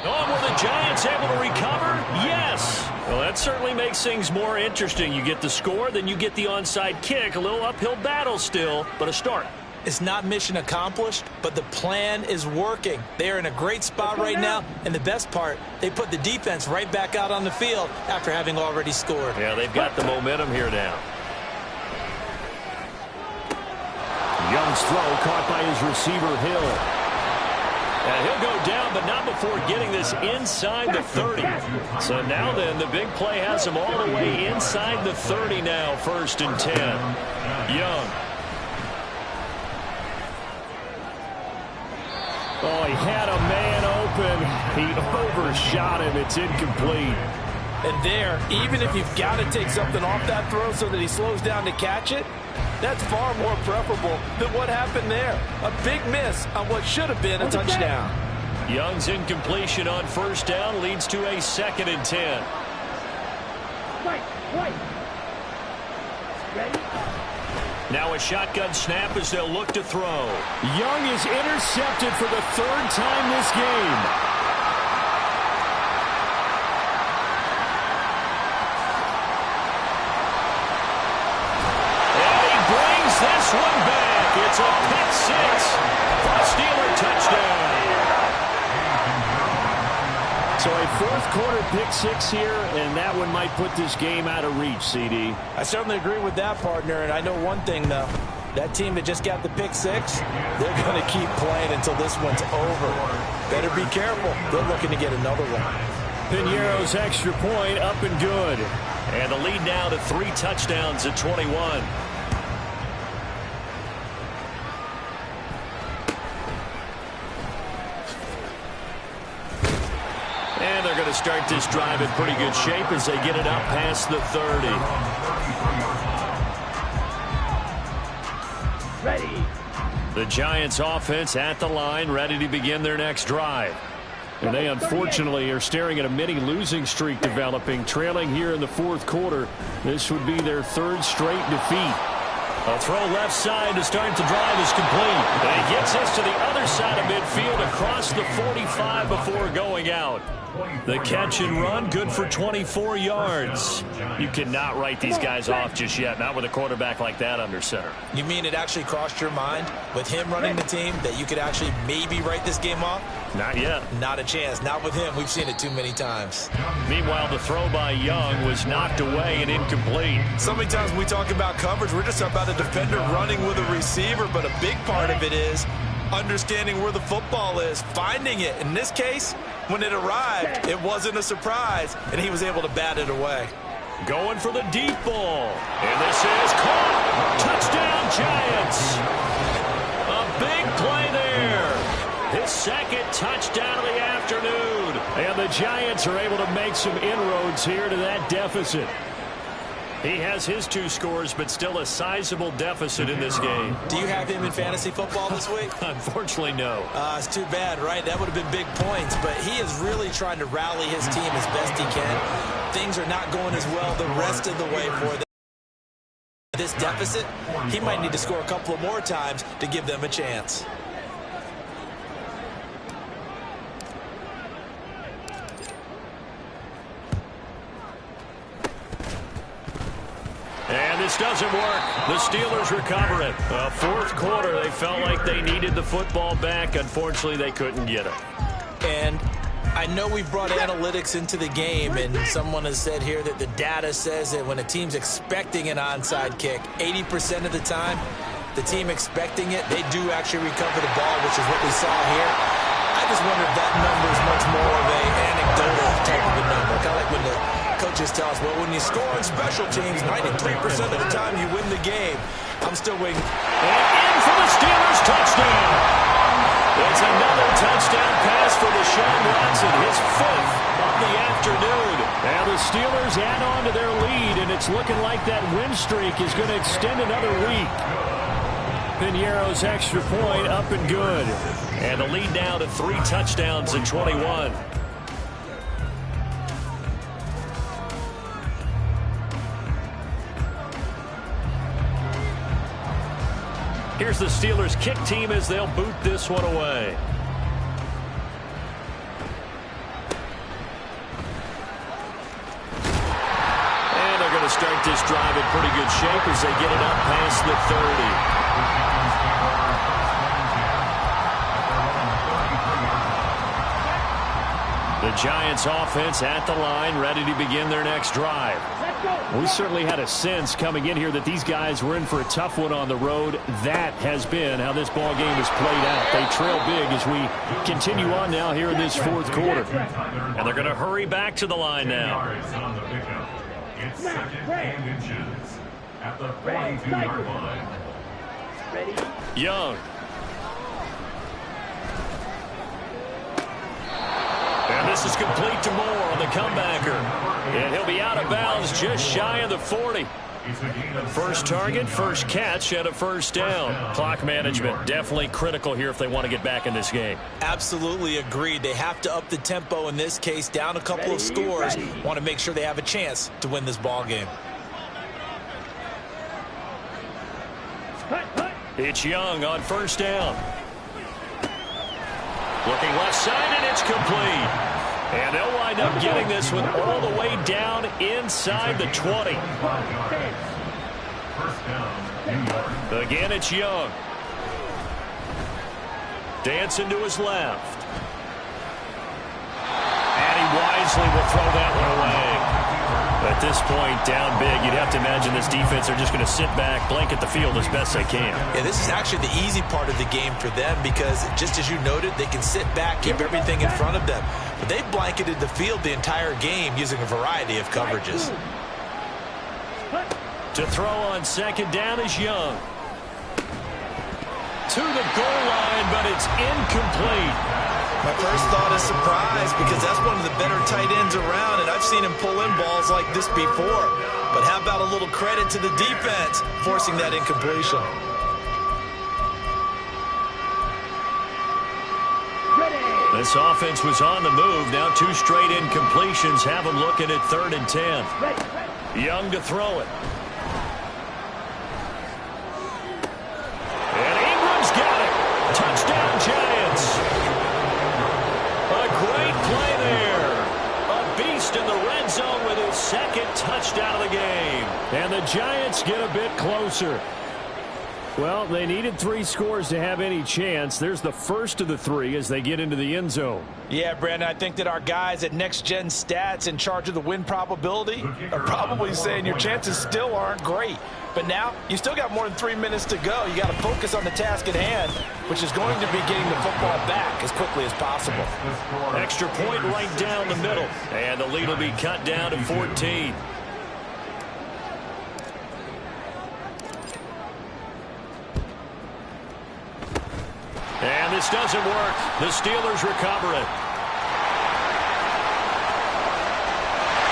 Oh, were the Giants able to recover? Yes. Well, that certainly makes things more interesting. You get the score, then you get the onside kick. A little uphill battle still, but a start. It's not mission accomplished, but the plan is working. They are in a great spot right now, and the best part, they put the defense right back out on the field after having already scored. Yeah, they've got the momentum here now. Young's throw caught by his receiver, Hill. And he'll go down, but not before getting this inside the 30. So now then, the big play has him all the way inside the 30 now, 1st and 10. Young. Oh, he had a man open. He overshot him. It's incomplete. And there, even if you've got to take something off that throw so that he slows down to catch it, that's far more preferable than what happened there. A big miss on what should have been a touchdown. Young's incompletion on first down leads to a 2nd and 10. Right. Ready? Now a shotgun snap as they'll look to throw. Young is intercepted for the 3rd time this game. This one back. It's a pick 6 for a Steeler touchdown. So a 4th quarter pick 6 here, and that one might put this game out of reach, CD. I certainly agree with that, partner, and I know one thing, though. That team that just got the pick 6, they're going to keep playing until this one's over. Better be careful. They're looking to get another one. Piñeiro's extra point up and good. And the lead now to 3 touchdowns at 21. And they're going to start this drive in pretty good shape as they get it up past the 30. Ready. The Giants offense at the line, ready to begin their next drive. And they unfortunately are staring at a mini losing streak developing, trailing here in the fourth quarter. This would be their third straight defeat. A throw left side to start the drive is complete. And he gets this to the other side of midfield across the 45 before going out. The catch and run, good for 24 yards. You cannot write these guys off just yet, not with a quarterback like that under center. You mean it actually crossed your mind with him running the team that you could actually maybe write this game off? Not yet. Not a chance. Not with him. We've seen it too many times. Meanwhile, the throw by Young was knocked away and incomplete. So many times when we talk about coverage, we're just about a defender running with a receiver, but a big part of it is understanding where the football is, finding it. In this case, when it arrived, it wasn't a surprise, and he was able to bat it away. Going for the deep ball. And this is caught. Touchdown, Giants. A big play there. His second touchdown of the afternoon. And the Giants are able to make some inroads here to that deficit. He has his 2 scores, but still a sizable deficit in this game. Do you have him in fantasy football this week? Unfortunately, no. It's too bad, right? That would have been big points, but he is really trying to rally his team as best he can. Things are not going as well the rest of the way for them. This deficit, he might need to score a couple of more times to give them a chance. And this doesn't work. The Steelers recover it. Fourth quarter, they felt like they needed the football back. Unfortunately, they couldn't get it. And I know we've brought analytics into the game, and someone has said here that the data says that when a team's expecting an onside kick, 80% of the time, the team expecting it, they do actually recover the ball, which is what we saw here. I just wonder if that number is much more of an anecdotal type of a number. Kind of like when the coaches tell us, well, when you score on special teams, 93% of the time you win the game. I'm still waiting. And in for the Steelers, touchdown. It's another touchdown pass for Deshaun Watson, his 5th of the afternoon. And the Steelers add on to their lead, and it's looking like that win streak is going to extend another week. Piñeiro's extra point up and good. And the lead now to 3 touchdowns in 21. Here's the Steelers kick team as they'll boot this one away. And they're going to start this drive in pretty good shape as they get it up past the 30. The Giants offense at the line, ready to begin their next drive. We certainly had a sense coming in here that these guys were in for a tough one on the road. That has been how this ball game has played out. They trail big as we continue on now here in this fourth quarter. And they're going to hurry back to the line now. It's 2nd and inches at the 42-yard line. Young. And this is complete to Moore on the comebacker. And he'll be out of bounds just shy of the 40. First target, first catch, and a first down. Clock management definitely critical here if they want to get back in this game. Absolutely agreed. They have to up the tempo in this case, down a couple of scores. Want to make sure they have a chance to win this ball game. It's Young on first down. Looking left side, and it's complete. And they'll wind up getting this one all the way down inside the 20. Again, it's Young. Dancing to his left. And he wisely will throw that one away. At this point, down big, you'd have to imagine this defense are just going to sit back, blanket the field as best they can. Yeah, this is actually the easy part of the game for them because, just as you noted, they can sit back, keep everything in front of them. But they've blanketed the field the entire game using a variety of coverages. To throw on second down is Young. To the goal line, but it's incomplete. My first thought is surprise because that's one of the better tight ends around, and I've seen him pull in balls like this before. But how about a little credit to the defense forcing that incompletion? This offense was on the move. Now 2 straight incompletions have them looking at 3rd and 10. Young to throw it. And Ingram's got it. Touchdown, Giants. A great play there. A beast in the red zone with his 2nd touchdown of the game. And the Giants get a bit closer. Well, they needed 3 scores to have any chance. There's the first of the 3 as they get into the end zone. Yeah, Brandon, I think that our guys at Next Gen Stats in charge of the win probability are probably saying your chances still aren't great. But now, you still got more than 3 minutes to go. You got to focus on the task at hand, which is going to be getting the football back as quickly as possible. Extra point right down the middle. And the lead will be cut down to 14. And this doesn't work. The Steelers recover it.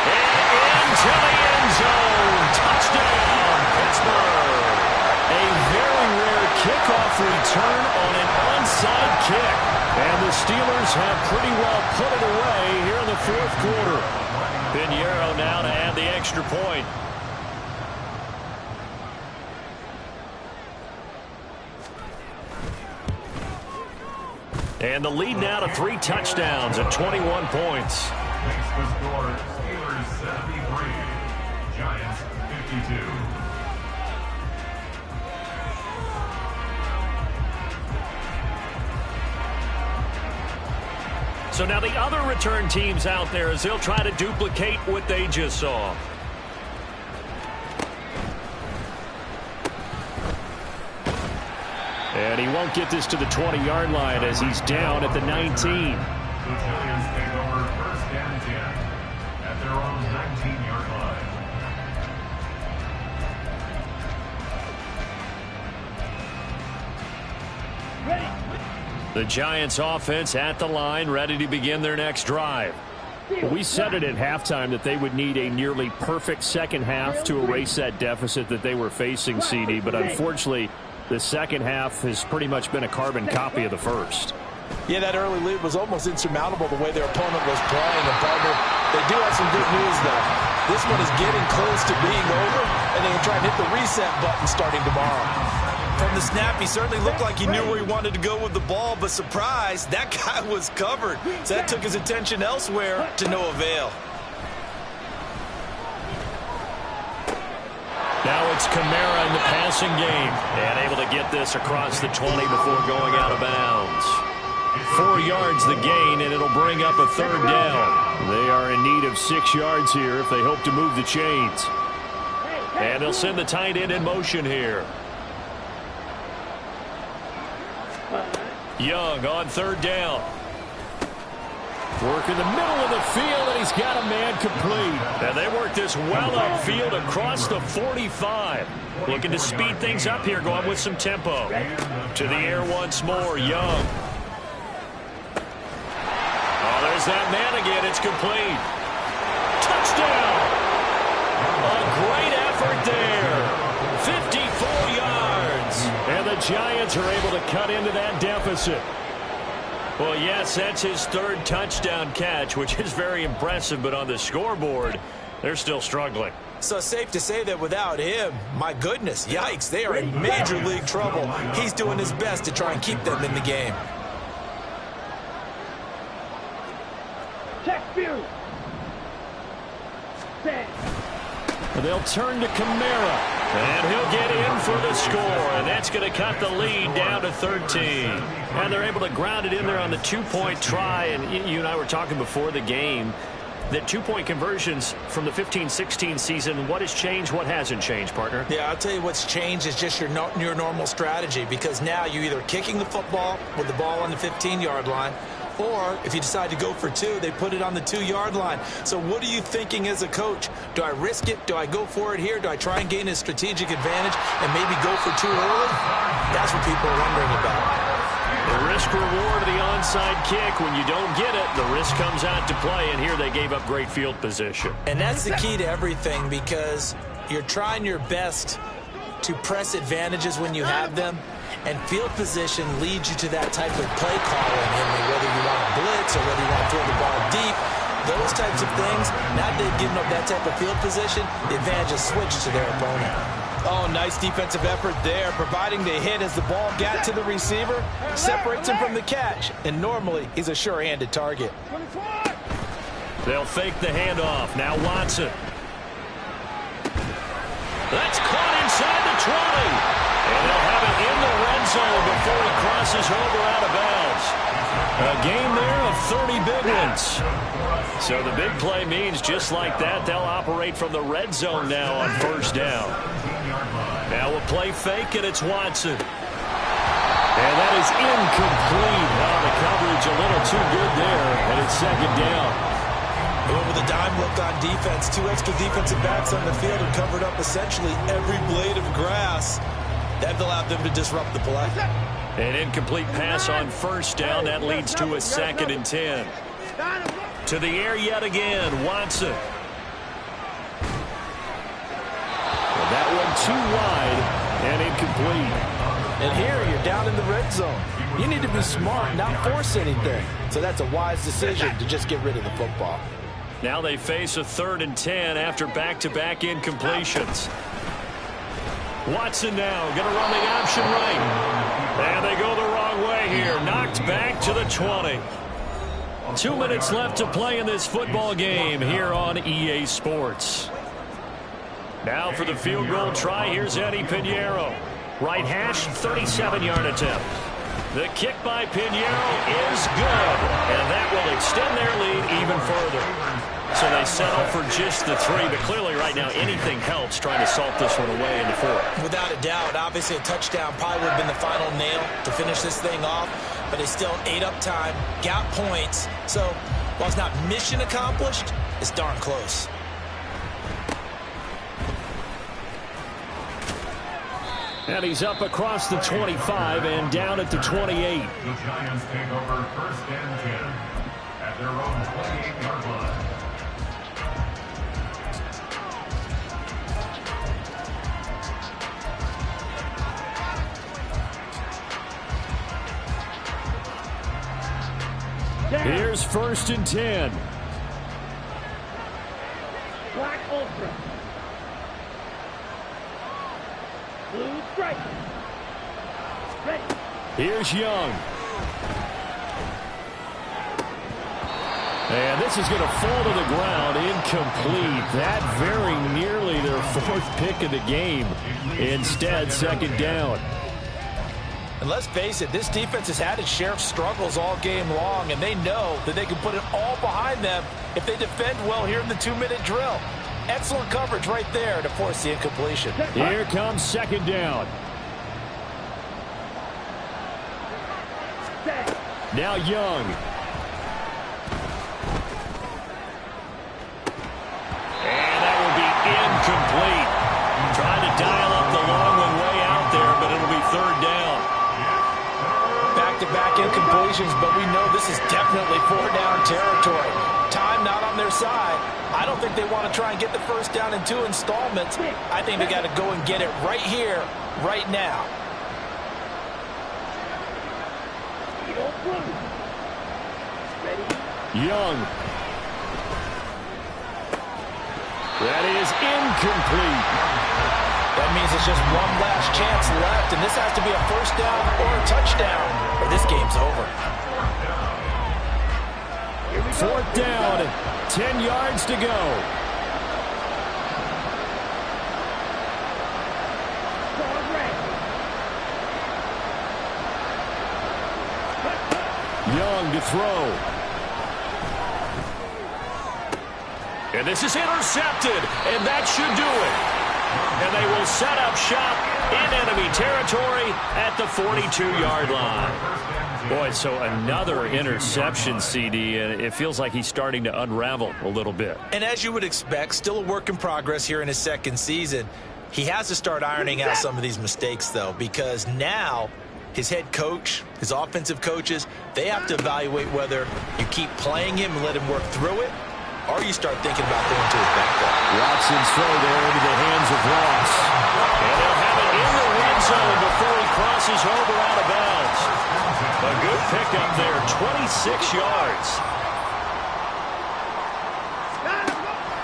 And into the end zone. Touchdown, Pittsburgh. A very rare kickoff return on an onside kick. And the Steelers have pretty well put it away here in the 4th quarter. Pinheiro now to add the extra point. And the lead now to 3 touchdowns and 21 points. Makes the score Steelers 73, Giants 52. So now the other return teams out there as they'll try to duplicate what they just saw. And he won't get this to the 20-yard line as he's down at the 19. The Giants take over 1st and 10 at their own 19-yard line. The Giants offense at the line, ready to begin their next drive. We said it at halftime that they would need a nearly perfect second half to erase that deficit that they were facing, CD, but unfortunately the second half has pretty much been a carbon copy of the first. Yeah, that early lead was almost insurmountable the way their opponent was playing. And partner, they do have some good news, though. This one is getting close to being over, and they can try and hit the reset button starting tomorrow. From the snap, he certainly looked like he knew where he wanted to go with the ball, but surprise, that guy was covered. So that took his attention elsewhere to no avail. Now it's Kamara in the passing game. And able to get this across the 20 before going out of bounds. 4 yards the gain, and it'll bring up a 3rd down. They are in need of 6 yards here if they hope to move the chains. And they'll send the tight end in motion here. Young on 3rd down. Work in the middle of the field, and he's got a man complete. And they work this well upfield across the 45. Looking to speed things up here, going with some tempo. To the air once more, Young. Oh, there's that man again. It's complete. Touchdown! A great effort there. 54 yards. And the Giants are able to cut into that deficit. Well, yes, that's his 3rd touchdown catch, which is very impressive, but on the scoreboard, they're still struggling. So safe to say that without him, my goodness, yikes, they are in major league trouble. He's doing his best to try and keep them in the game. Check view. Set. They'll turn to Kamara. And he'll get in for the score, and that's going to cut the lead down to 13. And they're able to ground it in there on the 2-point try. And you and I were talking before the game that 2-point conversions from the 15-16 season, what has changed, what hasn't changed, partner? Yeah, I'll tell you what's changed is just your normal strategy, because now you're either kicking the football with the ball on the 15-yard line, or if you decide to go for 2, they put it on the 2-yard line. So what are you thinking as a coach? Do I risk it? Do I go for it here? Do I try and gain a strategic advantage and maybe go for 2 early? That's what people are wondering about. The risk-reward of the onside kick. When you don't get it, the risk comes out to play, and here they gave up great field position. And that's the key to everything, because you're trying your best to press advantages when you have them, And field position leads you to that type of play calling, whether you want to blitz or whether you want to throw the ball deep. Those types of things, now they've given up that type of field position, the advantage is switched to their opponent. Oh, nice defensive effort there, providing the hit as the ball got to the receiver, separates him from the catch, and normally he's a sure-handed target. They'll fake the handoff. Now Watson. That's caught inside the 20. And they'll have it in the red zone before he crosses over out of bounds. A game there of 30 big ones. So the big play means just like that, they'll operate from the red zone now on first down. Now a play fake, and it's Watson. And that is incomplete. Oh, the coverage a little too good there, and it's second down. With a dime look on defense, 2 extra defensive backs on the field and covered up essentially every blade of grass. That allowed them to disrupt the play. An incomplete pass on first down. That leads to a 2nd and 10. To the air yet again, Watson. Well, that one too wide and incomplete. And here you're down in the red zone. You need to be smart, not force anything. So that's a wise decision to just get rid of the football. Now they face a 3rd and 10 after back-to-back incompletions. Watson now going to run the option right. And they go the wrong way here. Knocked back to the 20. 2 minutes left to play in this football game here on EA Sports. Now for the field goal try, here's Eddie Pinheiro. Right hash, 37-yard attempt. The kick by Pinheiro is good, and that will extend their lead even further. So they settle for just the 3, but clearly right now anything helps trying to salt this one away in the 4th. Without a doubt, obviously a touchdown probably would have been the final nail to finish this thing off, but they still ate up time, got points. So while it's not mission accomplished, it's darn close. And he's up across the 25 and down at the 28. The Giants take over 1st and 10 at their own 28-yard line. Here's 1st and 10. Black Ultra. Blue Stripe. Ready. Here's Young. And this is going to fall to the ground, incomplete. That very nearly their 4th pick of the game. Instead, 2nd down. And let's face it, this defense has had its share of struggles all game long, and they know that they can put it all behind them if they defend well here in the 2-minute drill. Excellent coverage right there to force the incompletion. Here comes 2nd down. Now Young. And that will be incomplete. Trying to dial up the long one way out there, but it'll be 3rd down. Back-to-back incompletions, but we know this is definitely 4-down territory. Time not on their side. I don't think they want to try and get the 1st down in 2 installments. I think they got to go and get it right here, right now. Young. That is incomplete. That means it's just one last chance left, and this has to be a 1st down or a touchdown, or this game's over. 4th down, 10 yards to go. Young to throw. And this is intercepted, and that should do it. And they will set up shop in enemy territory at the 42-yard line. Boy, so another interception, CD, and it feels like he's starting to unravel a little bit. And as you would expect, still a work in progress here in his 2nd season. He has to start ironing out some of these mistakes, though, because now his head coach, his offensive coaches, they have to evaluate whether you keep playing him and let him work through it, or you start thinking about going to his backup. Watson's throw there into the hands of Ross. And they'll have it in the red zone before he crosses over out of bounds. A good pickup there, 26 yards.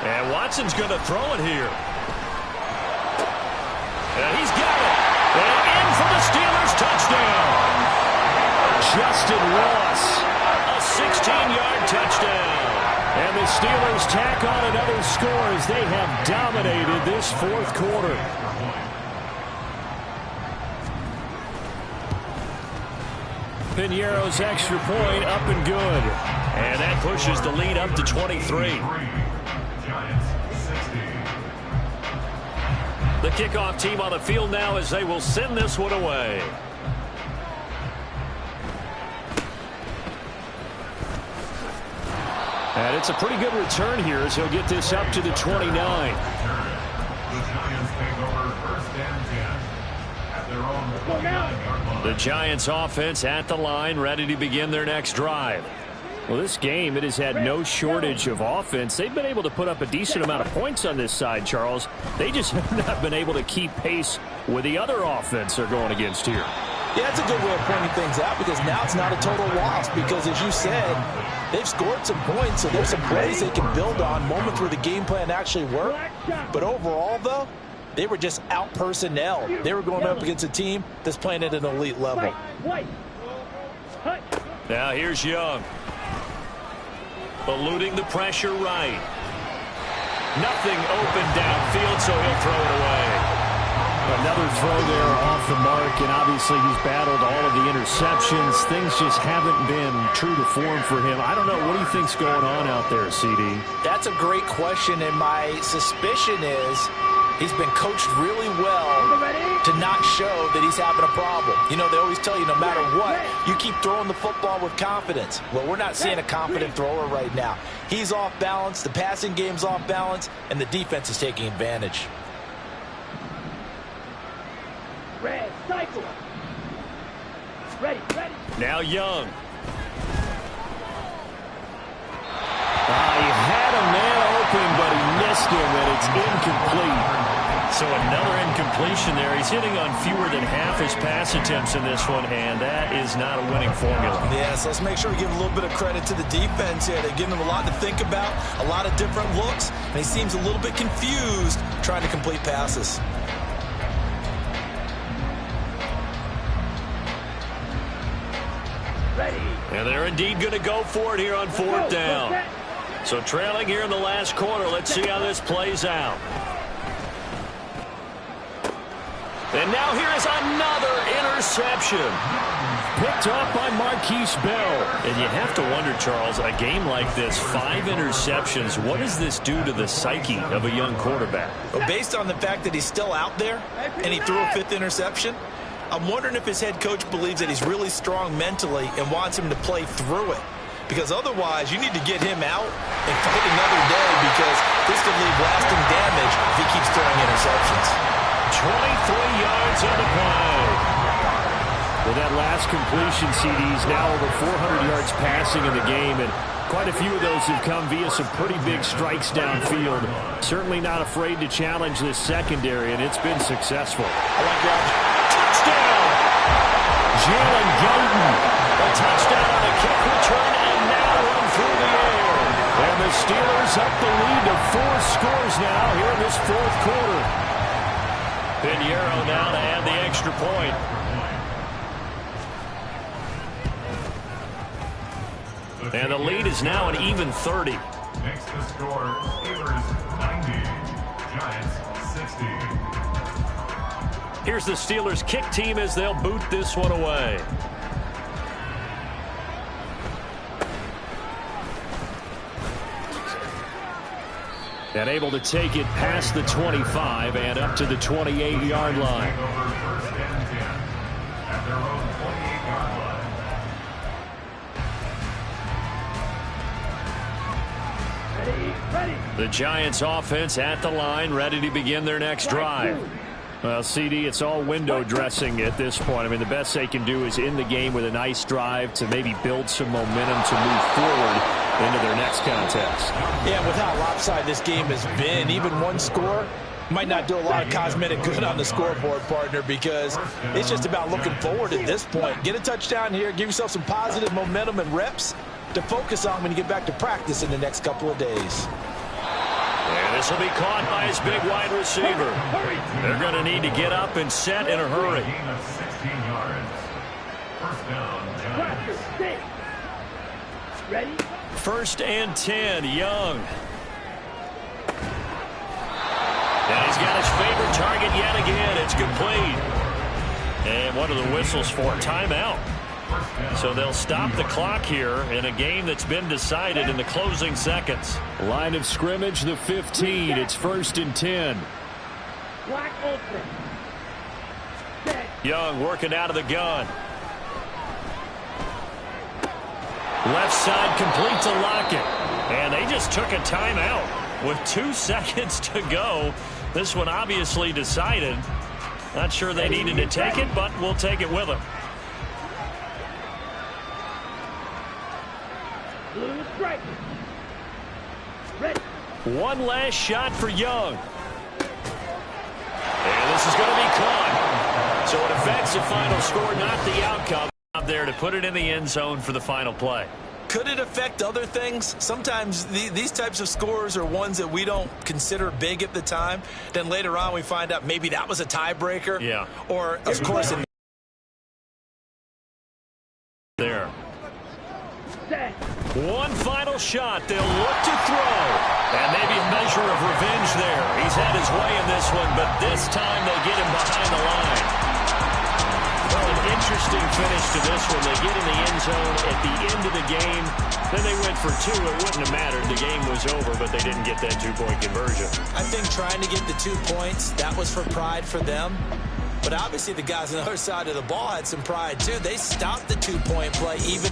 And Watson's going to throw it here. And he's got it. And in for the Steelers touchdown. Justin Ross, a 16-yard touchdown. And the Steelers tack on another score as they have dominated this fourth quarter. Piñeiro's extra point up and good. And that pushes the lead up to 23. The kickoff team on the field now as they will send this one away. And it's a pretty good return here as he'll get this up to the 29. The Giants take over first and 10 at their own 29-yard line. The Giants offense at the line, ready to begin their next drive. Well, this game, it has had no shortage of offense. They've been able to put up a decent amount of points on this side, Charles. They just have not been able to keep pace with the other offense they're going against here. Yeah, that's a good way of pointing things out because now it's not a total loss because, as you said, they've scored some points, so there's some plays they can build on, moments where the game plan actually worked. But overall, though, they were just out-personnel. They were going up against a team that's playing at an elite level. Now here's Young. Eluding the pressure right. Nothing open downfield, so he'll throw it away. Another throw there off the mark, and obviously he's battled all of the interceptions. Things just haven't been true to form for him. I don't know. What do you think's going on out there, CD? That's a great question, and my suspicion is he's been coached really well to not show that he's having a problem. You know, they always tell you no matter what, you keep throwing the football with confidence. Well, we're not seeing a confident thrower right now. He's off balance, the passing game's off balance, and the defense is taking advantage. Red, cycle. Ready. Now Young. He had a man open, but he missed him, and it's incomplete. So another incompletion there. He's hitting on fewer than half his pass attempts in this one, and that is not a winning formula. Yes, let's make sure we give a little bit of credit to the defense here. They're giving him a lot to think about, a lot of different looks, and he seems a little bit confused trying to complete passes. And they're indeed going to go for it here on fourth down. So trailing here in the last quarter. Let's see how this plays out. And now here is another interception. Picked off by Marquise Bell. And you have to wonder, Charles, a game like this, 5 interceptions, what does this do to the psyche of a young quarterback? Well, based on the fact that he's still out there and he threw a 5th interception, I'm wondering if his head coach believes that he's really strong mentally and wants him to play through it. Because otherwise, you need to get him out and fight another day because this could leave lasting damage if he keeps throwing interceptions. 23 yards on the play. Well, that last completion, CD's now over 400 yards passing in the game, and quite a few of those have come via some pretty big strikes downfield. Certainly not afraid to challenge this secondary, and it's been successful. I like that. Touchdown! Jalen Guyton. A touchdown on a kick return, and now one through the air. And the Steelers up the lead to 4 scores now here in this fourth quarter. Piñeiro now to add the extra point. And the lead is now an even 30. Next to score, Steelers 90, Giants 60. Here's the Steelers kick team as they'll boot this one away. And able to take it past the 25 and up to the 28-yard line. Take over first and 10 at their own 28-yard line. Ready. The Giants offense at the line, ready to begin their next drive. Well, CD, it's all window dressing at this point. I mean, the best they can do is in the game with a nice drive to maybe build some momentum to move forward into their next contest. Yeah, with how lopsided this game has been, even one score Might not do a lot of cosmetic good on the scoreboard, partner, because it's just about looking forward at this point. Get a touchdown here, give yourself some positive momentum and reps to focus on when you get back to practice in the next couple of days. And this will be caught by his big wide receiver. They're going to need to get up and set in a hurry. Gain of 16 yards. First down. Practice. Ready? 1st and 10, Young. And he's got his favorite target yet again. It's complete. And what are the whistles for? Timeout. So they'll stop the clock here in a game that's been decided in the closing seconds. Line of scrimmage, the 15. It's 1st and 10. Black open. Set. Young working out of the gun. Left side complete to Lockett. And they just took a timeout with 2 seconds to go. This one obviously decided. Not sure they needed to take it, but we'll take it with them. Blue strike. Ready. One last shot for Young. And this is going to be caught. So it affects the final score, not the outcome. Out there to put it in the end zone for the final play. Could it affect other things? Sometimes these types of scores are ones that we don't consider big at the time. Then later on we find out maybe that was a tiebreaker. Yeah. Or, of course, there. Set. One final shot. They'll look to throw. And maybe a measure of revenge there. He's had his way in this one, but this time they get him behind the line. Well, an interesting finish to this one. They get in the end zone at the end of the game. Then they went for 2. It wouldn't have mattered. The game was over, but they didn't get that 2-point conversion. I think trying to get the 2 points, that was for pride for them. But obviously the guys on the other side of the ball had some pride too. They stopped the 2-point play even.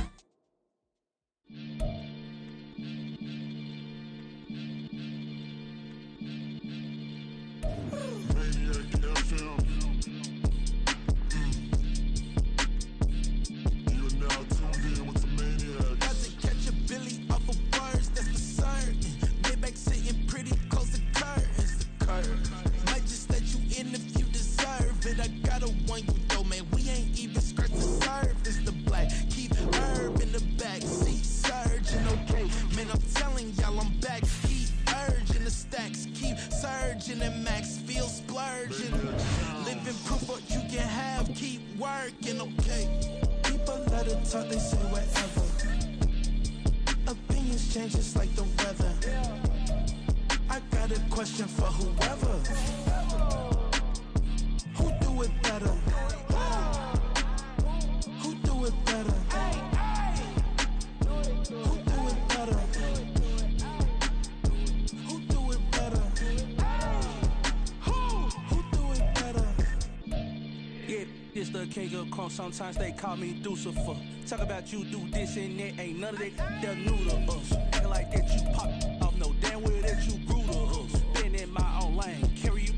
Sometimes they call me Lucifer. Talk about you do this and that. Ain't none of that they're new to us. Acting like that you pop off. No damn well that you grew to us. Been in my own lane. Carry you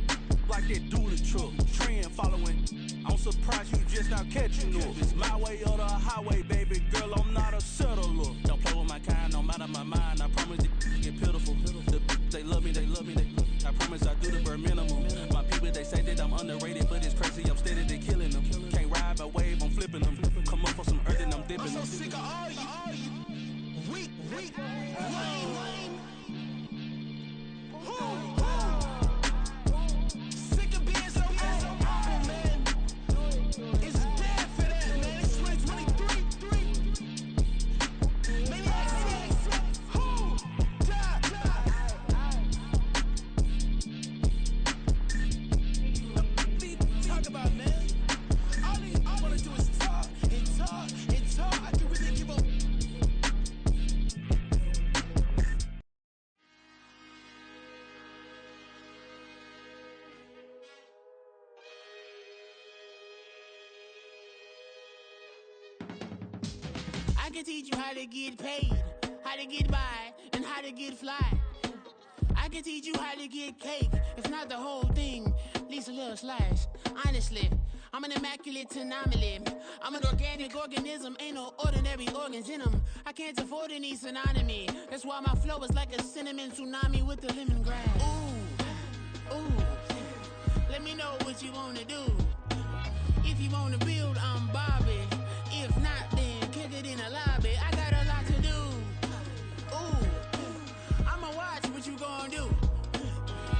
like that do the truck. Trend following. I'm surprised you just not catching up. It's my way or the highway, baby girl. I'm not a settler. Don't play with my kind. I'm out of my mind. I promise it get pitiful. They love me. They love me. I promise I do the bare minimum. My people, they say that I'm underrated, but it's crazy. I'm steady to killing them. Can't ride my wave, I'm flipping them. Come up for some earth and I'm dipping them. I'm so sick of all you. Weak, lame. Sick of being so awful, man. It's dead for that, man. It's 2023. Maniac 6. Who? Die. Talk about, man. All I wanna do is talk and talk and talk. I can really give up. I can teach you how to get paid, how to get by, and how to get fly. I can teach you how to get cake, if not the whole thing, at least a little slice. Honestly, I'm an immaculate anomaly. I'm an organic organism, ain't no ordinary organs in them. I can't afford any synonymy. That's why my flow is like a cinnamon tsunami with the lemongrass. Ooh, what you wanna do. If you wanna build, I'm Bobby. If not, then kick it in the lobby. I got a lot to do. Ooh, I'ma watch what you gonna do.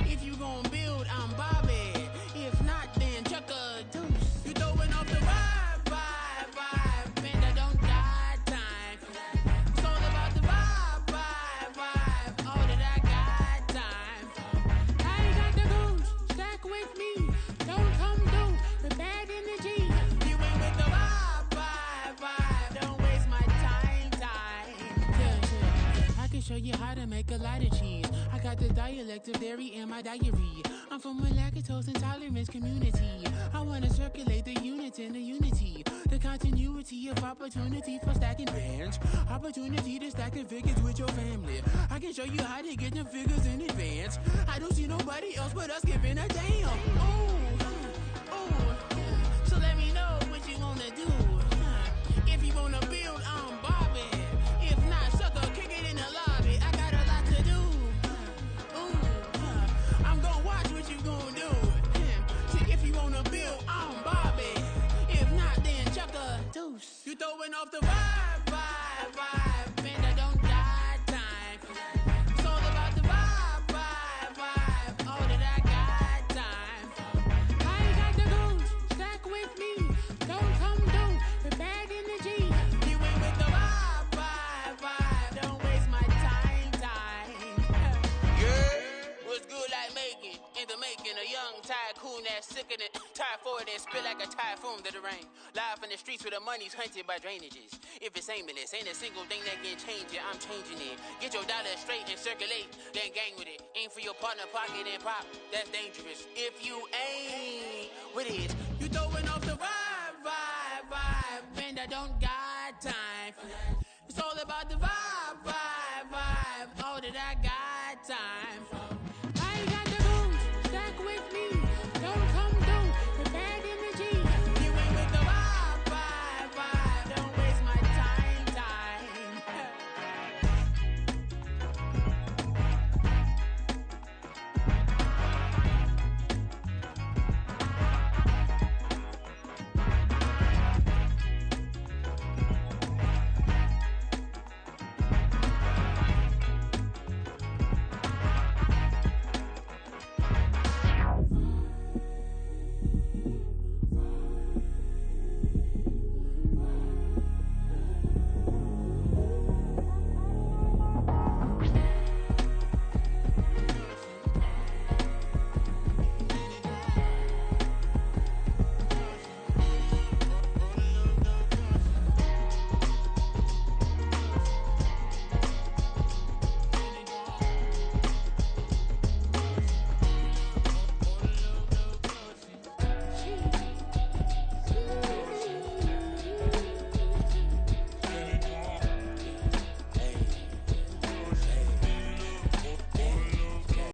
If you gonna build, I'm Bobby. If not, then chuck a deuce. You throwing off the vibe, vibe, vibe. Man, that don't die time. It's all about the vibe, vibe, vibe. All that I got time. I ain't got the goose, stack with me. Don't come through with bad energy. You ain't with the vibe, vibe, vibe. Don't waste my time, time. Yeah. I can show you how to make a lot of cheese. I got the dialect of dairy in my diary. I'm from a lactose intolerance community. I wanna circulate the units and the unity. The continuity of opportunity for stacking bands. Opportunity to stack the figures with your family. I can show you how to get the figures in advance. I don't see nobody else but us giving a damn. Ooh, ooh. So let me know what you wanna do. If you wanna build, I'm Bobby. If not, sucker, kick it in the lobby. I got a lot to do. Ooh, I'm gonna watch what you gonna do. See, if you wanna build, I'm Bobby. If not, then chuck a deuce. You throwing off the vibe, vibe, vibe. Man, that don't die time. It's all about the vibe, vibe, vibe. All that I got time. I ain't got the goose, stack with me. Don't come through with bad energy. You ain't with the vibe, vibe, vibe. Don't waste my time, time. Yeah, what's good like making? In the making, a young tycoon that's sickening. Tide forward and spit like a typhoon to the rain. Live in the streets where the money's hunted by drainages. If it's aimless, ain't a single thing that can change it. I'm changing it. Get your dollar straight and circulate, then gang with it. Aim for your partner pocket and pop. That's dangerous. If you ain't with it, you throw